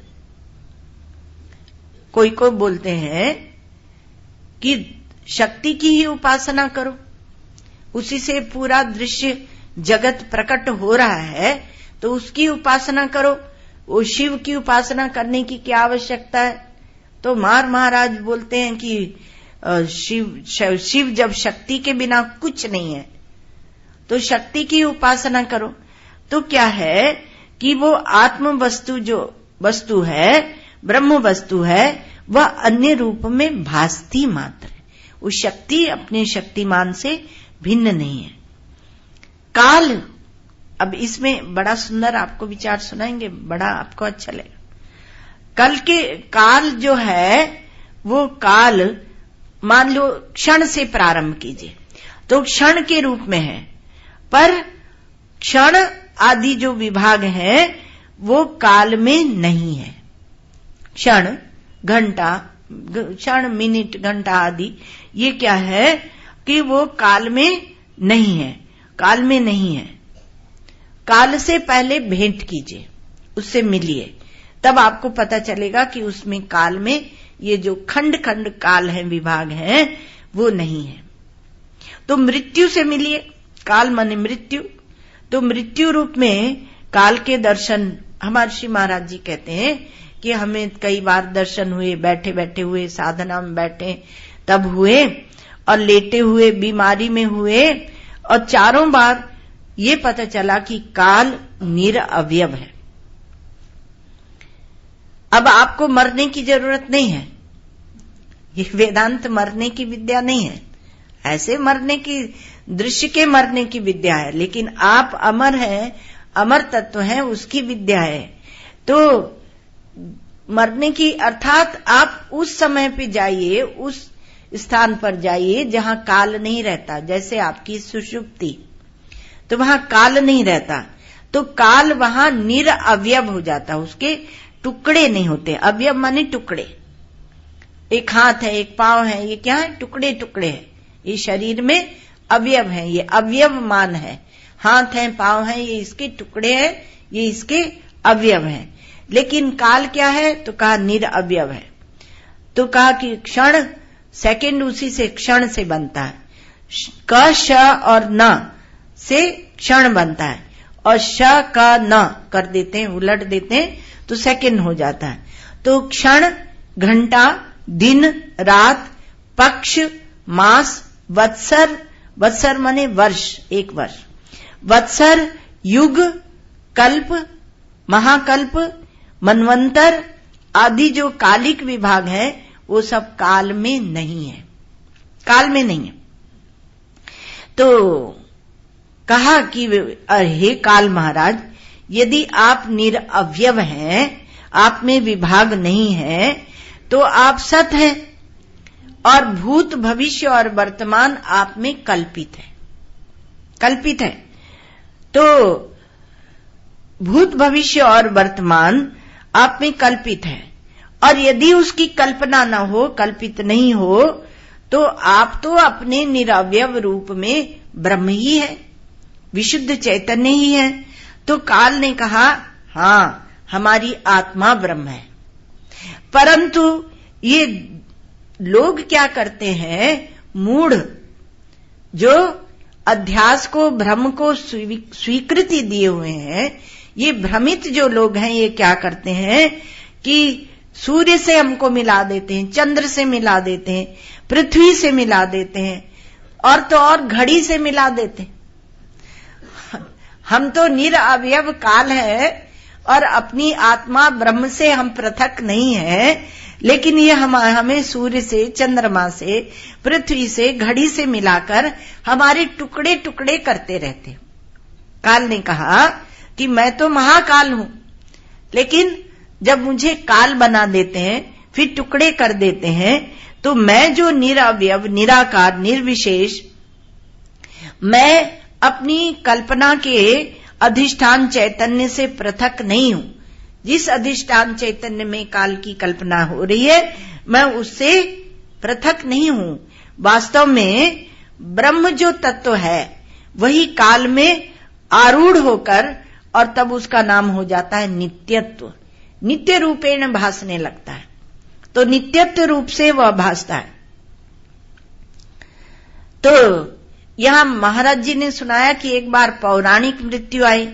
कोई को बोलते हैं कि शक्ति की ही उपासना करो, उसी से पूरा दृश्य जगत प्रकट हो रहा है, तो उसकी उपासना करो। वो शिव की उपासना करने की क्या आवश्यकता है? तो महाराज बोलते हैं कि शिव जब शक्ति के बिना कुछ नहीं है तो शक्ति की उपासना करो। तो क्या है कि वो आत्म वस्तु जो वस्तु है, ब्रह्म वस्तु है, वह अन्य रूप में भासती मात्र है। वो शक्ति अपने शक्तिमान से भिन्न नहीं है। काल, अब इसमें बड़ा सुंदर आपको विचार सुनाएंगे, बड़ा आपको अच्छा लगेगा। काल जो है वो काल मान लो क्षण से प्रारंभ कीजिए तो क्षण के रूप में है, पर क्षण आदि जो विभाग है वो काल में नहीं है। क्षण, घंटा, क्षण, मिनट, घंटा आदि ये क्या है कि वो काल में नहीं है, काल में नहीं है। काल से पहले भेंट कीजिए, उससे मिलिए, तब आपको पता चलेगा कि उसमें काल में ये जो खंड खंड काल है, विभाग है, वो नहीं है। तो मृत्यु से मिलिए, काल माने मृत्यु, तो मृत्यु रूप में काल के दर्शन हमारे श्री महाराज जी कहते हैं कि हमें कई बार दर्शन हुए, बैठे बैठे हुए, साधना में बैठे तब हुए, और लेटे हुए बीमारी में हुए, और चारों बार ये पता चला कि काल निरअवयव है। अब आपको मरने की जरूरत नहीं है, ये वेदांत मरने की विद्या नहीं है, ऐसे मरने की, दृश्य के मरने की विद्या है, लेकिन आप अमर हैं, अमर तत्व हैं, उसकी विद्या है। तो मरने की अर्थात आप उस समय पे जाइए, उस स्थान पर जाइए जहां काल नहीं रहता, जैसे आपकी सुषुप्ति, तो वहां काल नहीं रहता, तो काल वहां निरअवयव हो जाता, उसके टुकड़े नहीं होते। अवयव माने टुकड़े, एक हाथ है, एक पांव है, ये क्या है, टुकड़े टुकड़े है। ये शरीर में अवयव है, ये अवयवमान है, हाथ है, पांव है, ये इसके टुकड़े हैं, ये इसके अवयव हैं। लेकिन काल क्या है, तो कहा निरअवयव है। तो कहा कि क्षण, सेकंड उसी से क्षण से बनता है, क श और न से क्षण बनता है, और श का न कर देते हैं, उलट देते हैं तो सेकंड हो जाता है। तो क्षण, घंटा, दिन, रात, पक्ष, मास, वत्सर, वत्सर माने वर्ष, एक वर्ष, वत्सर, युग, कल्प, महाकल्प, मनवंतर आदि जो कालिक विभाग है वो सब काल में नहीं है, काल में नहीं है। तो कहा कि हे काल महाराज, यदि आप निरअवयव हैं, आप में विभाग नहीं है, तो आप सत हैं, और भूत, भविष्य और वर्तमान आप में कल्पित है, कल्पित है। तो भूत, भविष्य और वर्तमान आप में कल्पित है, और यदि उसकी कल्पना न हो, कल्पित नहीं हो, तो आप तो अपने निरअवयव रूप में ब्रह्म ही है, विशुद्ध चैतन्य ही है। तो काल ने कहा, हां, हमारी आत्मा ब्रह्म है। परंतु ये लोग क्या करते हैं, मूढ़, जो अध्यास को, भ्रम को स्वीकृति दिए हुए हैं, ये भ्रमित जो लोग हैं, ये क्या करते हैं कि सूर्य से हमको मिला देते हैं, चंद्र से मिला देते हैं, पृथ्वी से मिला देते हैं, और तो और घड़ी से मिला देते हैं। हम तो निरअवयव काल है, और अपनी आत्मा ब्रह्म से हम पृथक नहीं है, लेकिन ये हमें सूर्य से, चंद्रमा से, पृथ्वी से, घड़ी से मिलाकर हमारे टुकड़े टुकड़े करते रहते। काल ने कहा कि मैं तो महाकाल हूं, लेकिन जब मुझे काल बना देते हैं, फिर टुकड़े कर देते हैं, तो मैं जो निरअवयव, निराकार, निर्विशेष, मैं अपनी कल्पना के अधिष्ठान चैतन्य से पृथक नहीं हूं। जिस अधिष्ठान चैतन्य में काल की कल्पना हो रही है, मैं उससे पृथक नहीं हूं। वास्तव में ब्रह्म जो तत्व है वही काल में आरूढ़ होकर, और तब उसका नाम हो जाता है नित्यत्व, नित्य रूपेण भासने लगता है। तो नित्यत्व रूप से वह भासता है। तो यहां महाराज जी ने सुनाया कि एक बार पौराणिक मृत्यु आई,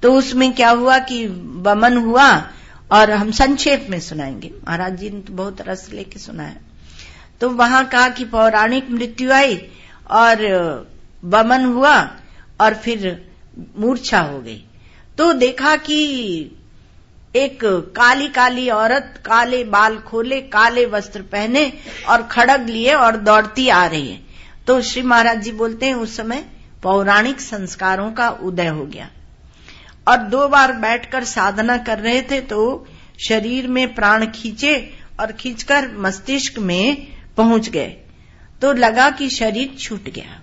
तो उसमें क्या हुआ कि वमन हुआ, और हम संक्षेप में सुनाएंगे, महाराज जी ने तो बहुत रस लेके सुनाया। तो वहां कहा कि पौराणिक मृत्यु आई और वमन हुआ और फिर मूर्छा हो गई। तो देखा कि एक काली काली औरत, काले बाल खोले, काले वस्त्र पहने और खड़ग लिए और दौड़ती आ रही है। तो श्री महाराज जी बोलते हैं उस समय पौराणिक संस्कारों का उदय हो गया और 2 बार बैठकर साधना कर रहे थे तो शरीर में प्राण खींचे और खींचकर मस्तिष्क में पहुंच गए। तो लगा कि शरीर छूट गया,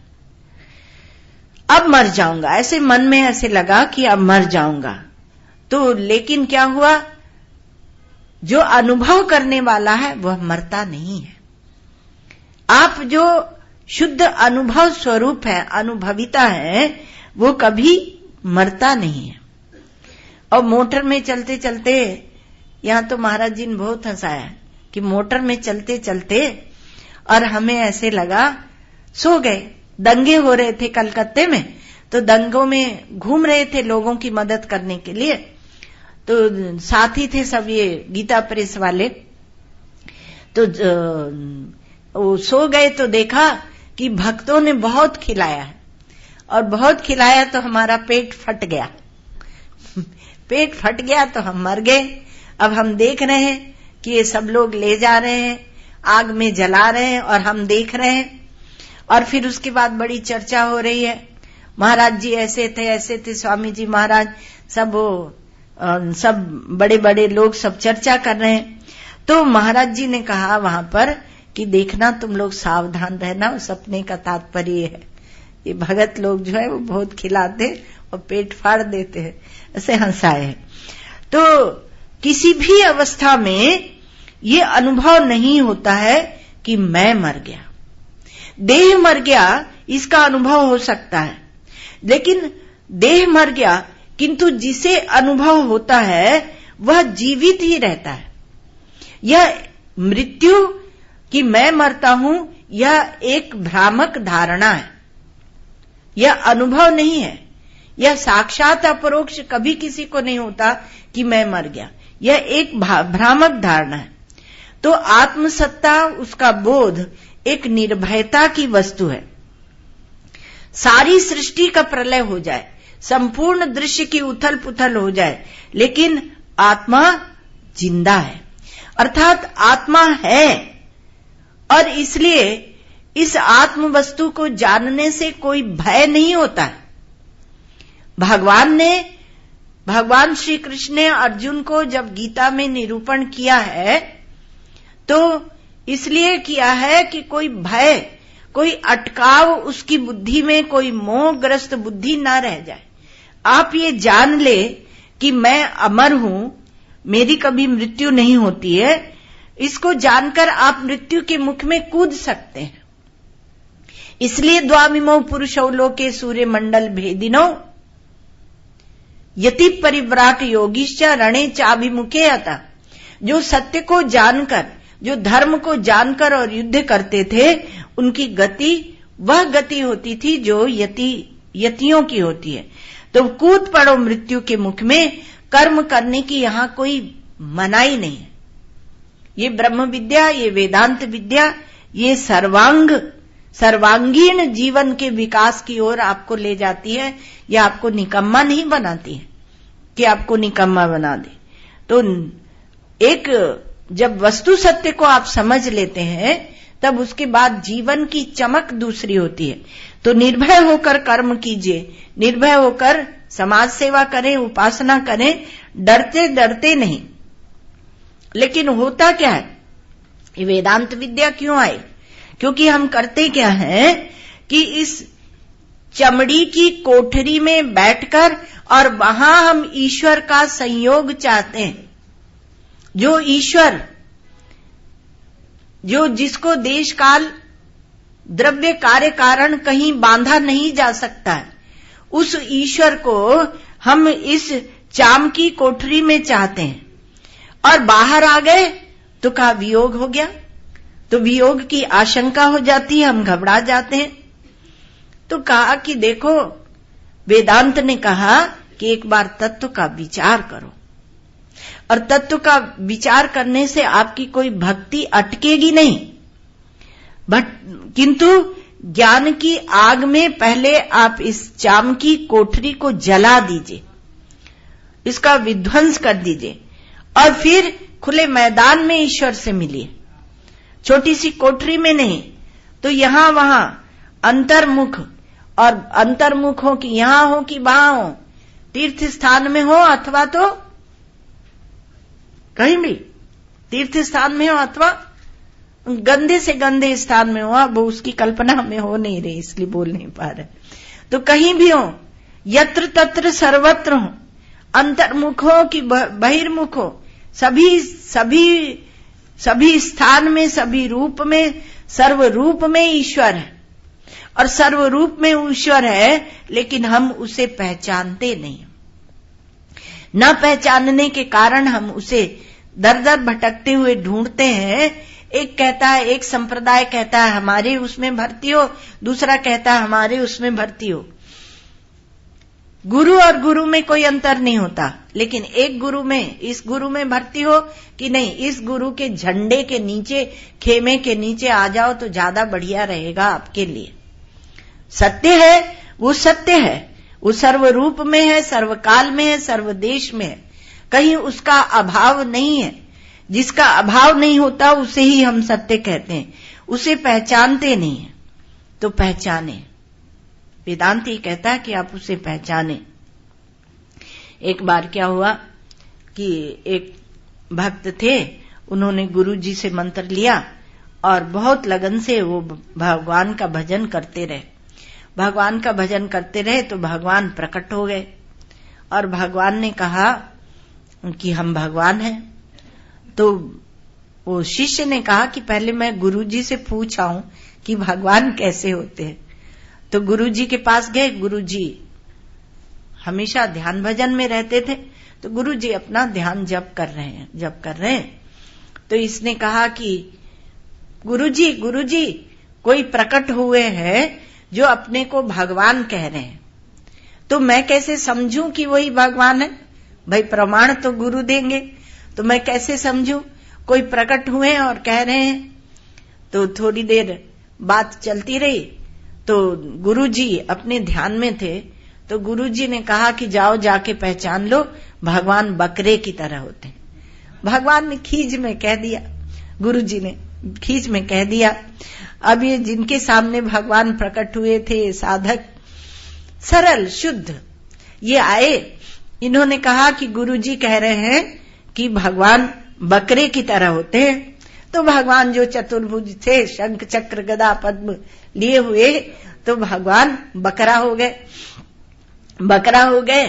अब मर जाऊंगा, ऐसे मन में ऐसे लगा कि अब मर जाऊंगा। तो लेकिन क्या हुआ, जो अनुभव करने वाला है वह मरता नहीं है। आप जो शुद्ध अनुभव स्वरूप है, अनुभविता है, वो कभी मरता नहीं है। और मोटर में चलते चलते, यहां तो महाराज जी ने बहुत हंसाया कि मोटर में चलते चलते और हमें ऐसे लगा, सो गए। दंगे हो रहे थे कलकत्ते में, तो दंगों में घूम रहे थे लोगों की मदद करने के लिए। तो साथी थे सब ये गीता प्रेस वाले, तो वो सो गए। तो देखा कि भक्तों ने बहुत खिलाया है और बहुत खिलाया तो हमारा पेट फट गया। पेट फट गया तो हम मर गए। अब हम देख रहे हैं कि ये सब लोग ले जा रहे हैं, आग में जला रहे हैं और हम देख रहे हैं। और फिर उसके बाद बड़ी चर्चा हो रही है, महाराज जी ऐसे थे, स्वामी जी महाराज, सब बड़े बड़े लोग सब चर्चा कर रहे हैं। तो महाराज जी ने कहा वहां पर कि देखना तुम लोग सावधान रहना, उस सपने का तात्पर्य है ये भगत लोग जो है वो बहुत खिलाते और पेट फाड़ देते हैं, ऐसे हंसाए है। तो किसी भी अवस्था में ये अनुभव नहीं होता है कि मैं मर गया। देह मर गया इसका अनुभव हो सकता है, लेकिन देह मर गया किंतु जिसे अनुभव होता है वह जीवित ही रहता है। यह मृत्यु कि मैं मरता हूं, यह एक भ्रामक धारणा है, यह अनुभव नहीं है। यह साक्षात अपरोक्ष कभी किसी को नहीं होता कि मैं मर गया, यह एक भ्रामक धारणा है। तो आत्मसत्ता, उसका बोध एक निर्भयता की वस्तु है। सारी सृष्टि का प्रलय हो जाए, संपूर्ण दृश्य की उथल पुथल हो जाए, लेकिन आत्मा जिंदा है, अर्थात आत्मा है। और इसलिए इस आत्म वस्तु को जानने से कोई भय नहीं होता है। भगवान श्री कृष्ण ने अर्जुन को जब गीता में निरूपण किया है तो इसलिए किया है कि कोई भय, कोई अटकाव उसकी बुद्धि में, कोई मोहग्रस्त बुद्धि ना रह जाए। आप ये जान ले कि मैं अमर हूं, मेरी कभी मृत्यु नहीं होती है, इसको जानकर आप मृत्यु के मुख में कूद सकते हैं। इसलिए द्वामिमो पुरुषौ लोके सूर्य मंडल भेदिनो यति परिव्राट योगिश्च रणे चाभिमुखे अतः। जो सत्य को जानकर, जो धर्म को जानकर और युद्ध करते थे, उनकी गति वह गति होती थी जो यतियों की होती है। तो कूद पड़ो मृत्यु के मुख में, कर्म करने की यहां कोई मनाही नहीं है। ये ब्रह्म विद्या, ये वेदांत विद्या, ये सर्वांगीण जीवन के विकास की ओर आपको ले जाती है। ये आपको निकम्मा नहीं बनाती है कि आपको निकम्मा बना दे। तो एक जब वस्तु सत्य को आप समझ लेते हैं तब उसके बाद जीवन की चमक दूसरी होती है। तो निर्भय होकर कर्म कीजिए, निर्भय होकर समाज सेवा करें, उपासना करें, डरते डरते नहीं। लेकिन होता क्या है, ये वेदांत विद्या क्यों आई? क्योंकि हम करते क्या है कि इस चमड़ी की कोठरी में बैठकर और वहां हम ईश्वर का संयोग चाहते हैं। जो ईश्वर, जो जिसको देश काल द्रव्य कार्य कारण कहीं बांधा नहीं जा सकता है, उस ईश्वर को हम इस चाम की कोठरी में चाहते हैं। और बाहर आ गए तो कहा वियोग हो गया, तो वियोग की आशंका हो जाती है, हम घबरा जाते हैं। तो कहा कि देखो, वेदांत ने कहा कि एक बार तत्व का विचार करो। और तत्व का विचार करने से आपकी कोई भक्ति अटकेगी नहीं, किंतु ज्ञान की आग में पहले आप इस चाम की कोठरी को जला दीजिए, इसका विध्वंस कर दीजिए और फिर खुले मैदान में ईश्वर से मिलिए, छोटी सी कोठरी में नहीं। तो यहां वहां अंतर्मुख, और अंतर्मुख हो कि यहां हो कि वहां हो, तीर्थ स्थान में हो अथवा तो कहीं भी तीर्थ स्थान में हो अथवा गंदे से गंदे स्थान में हो, वो उसकी कल्पना में हो नहीं रही इसलिए बोल नहीं पा रहे, तो कहीं भी हो, यत्र तत्र सर्वत्र हो, अंतर्मुख हो कि बहिर्मुख हो, सभी स्थान में, सभी रूप में, सर्व रूप में ईश्वर है। और सर्व रूप में ईश्वर है, लेकिन हम उसे पहचानते नहीं। न पहचानने के कारण हम उसे दर दर भटकते हुए ढूंढते हैं। एक कहता है, एक संप्रदाय कहता है हमारे उसमें भर्ती हो, दूसरा कहता है हमारे उसमें भर्ती हो। गुरु और गुरु में कोई अंतर नहीं होता, लेकिन एक गुरु में, इस गुरु में भर्ती हो कि नहीं, इस गुरु के झंडे के नीचे, खेमे के नीचे आ जाओ तो ज्यादा बढ़िया रहेगा आपके लिए। सत्य है, वो सत्य है, वो सर्व रूप में है, सर्वकाल में है, सर्वदेश में है, कहीं उसका अभाव नहीं है। जिसका अभाव नहीं होता उसे ही हम सत्य कहते हैं, उसे पहचानते नहीं है। तो पहचाने, वेदांती कहता है कि आप उसे पहचाने। एक बार क्या हुआ कि एक भक्त थे, उन्होंने गुरु जी से मंत्र लिया और बहुत लगन से वो भगवान का भजन करते रहे। भगवान का भजन करते रहे तो भगवान प्रकट हो गए और भगवान ने कहा कि हम भगवान हैं। तो वो शिष्य ने कहा कि पहले मैं गुरु जी से पूछाऊं कि भगवान कैसे होते हैं। तो गुरु जी के पास गए। गुरु जी हमेशा ध्यान भजन में रहते थे, तो गुरु जी अपना ध्यान जप कर रहे हैं। तो इसने कहा कि गुरु जी कोई प्रकट हुए हैं जो अपने को भगवान कह रहे हैं, तो मैं कैसे समझूं कि वही भगवान है? भाई प्रमाण तो गुरु देंगे, तो मैं कैसे समझूं? कोई प्रकट हुए और कह रहे हैं। तो थोड़ी देर बात चलती रही, तो गुरुजी अपने ध्यान में थे, तो गुरुजी ने कहा कि जाओ जाके पहचान लो, भगवान बकरे की तरह होते हैं। भगवान ने खींच में कह दिया, गुरुजी ने खींच में कह दिया। अब ये जिनके सामने भगवान प्रकट हुए थे, साधक सरल शुद्ध, ये आए, इन्होंने कहा कि गुरुजी कह रहे हैं कि भगवान बकरे की तरह होते हैं। तो भगवान जो चतुर्भुज थे, शंख चक्र गदा पद्म लिए हुए, तो भगवान बकरा हो गए।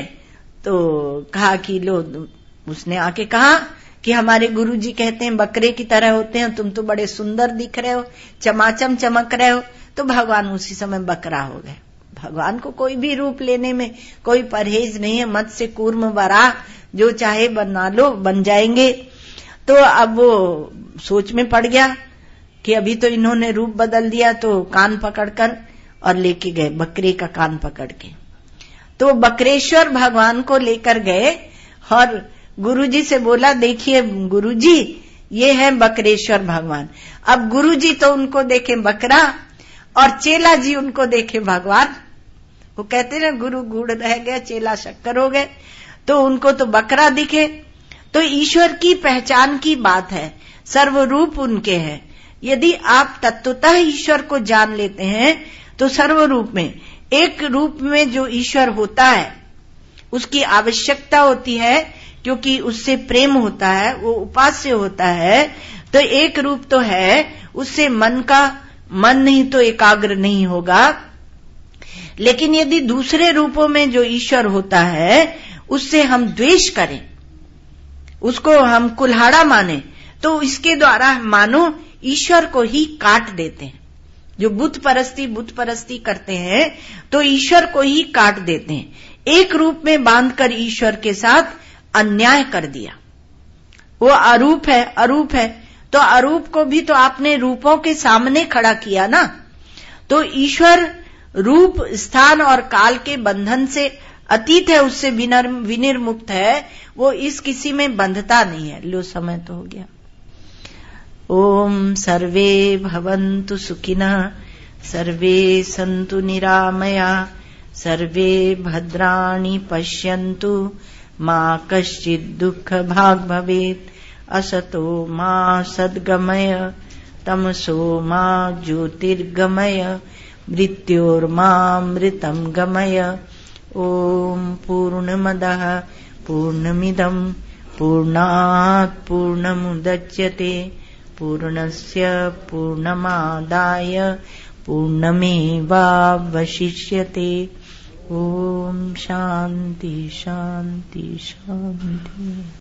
तो कहा कि लो, उसने आके कहा कि हमारे गुरुजी कहते हैं बकरे की तरह होते हैं, तुम तो बड़े सुंदर दिख रहे हो, चमाचम चमक रहे हो। तो भगवान उसी समय बकरा हो गए। भगवान को कोई भी रूप लेने में कोई परहेज नहीं है। मत्स्य कूर्म वराह जो चाहे बना लो, बन जाएंगे। तो अब वो सोच में पड़ गया कि अभी तो इन्होंने रूप बदल दिया, तो कान पकड़कर और लेके गए, बकरे का कान पकड़ के। तो बकरेश्वर भगवान को लेकर गए और गुरुजी से बोला, देखिए गुरुजी, ये है बकरेश्वर भगवान। अब गुरुजी तो उनको देखे बकरा और चेला जी उनको देखे भगवान। वो कहते ना, गुरु गुड़ रह गया, चेला शक्कर हो गए। तो उनको तो बकरा दिखे। तो ईश्वर की पहचान की बात है, सर्वरूप उनके हैं। यदि आप तत्वतः ईश्वर को जान लेते हैं तो सर्वरूप में, एक रूप में जो ईश्वर होता है उसकी आवश्यकता होती है, क्योंकि उससे प्रेम होता है, वो उपास्य होता है। तो एक रूप तो है, उससे मन नहीं तो एकाग्र नहीं होगा। लेकिन यदि दूसरे रूपों में जो ईश्वर होता है उससे हम द्वेष करें, उसको हम कुल्हाड़ा माने, तो इसके द्वारा मानो ईश्वर को ही काट देते हैं। जो बुत परस्ती करते हैं तो ईश्वर को ही काट देते हैं। एक रूप में बांधकर ईश्वर के साथ अन्याय कर दिया। वो अरूप है, तो अरूप को भी तो आपने रूपों के सामने खड़ा किया ना। तो ईश्वर रूप, स्थान और काल के बंधन से अतीत है, उससे विनिर्मुक्त है, वो इस किसी में बंधता नहीं है। लो समय तो हो गया। ओम सर्वे भवन्तु सुखिनः, सर्वे सन्तु निरामया, सर्वे भद्राणि पश्यन्तु, मा कश्चित् दुःखभाग् भवेत्। असतो मा सद्गमय, तमसो मा ज्योतिर्गमय, मृत्योर्मामृतं गमय। ओम पूर्णमदः पूर्णमिदं पूर्णात् पूर्णमुदच्यते, पूर्णस्य पूर्णमादाय पूर्णमेवावशिष्यते। ओम शांति शांति शांति।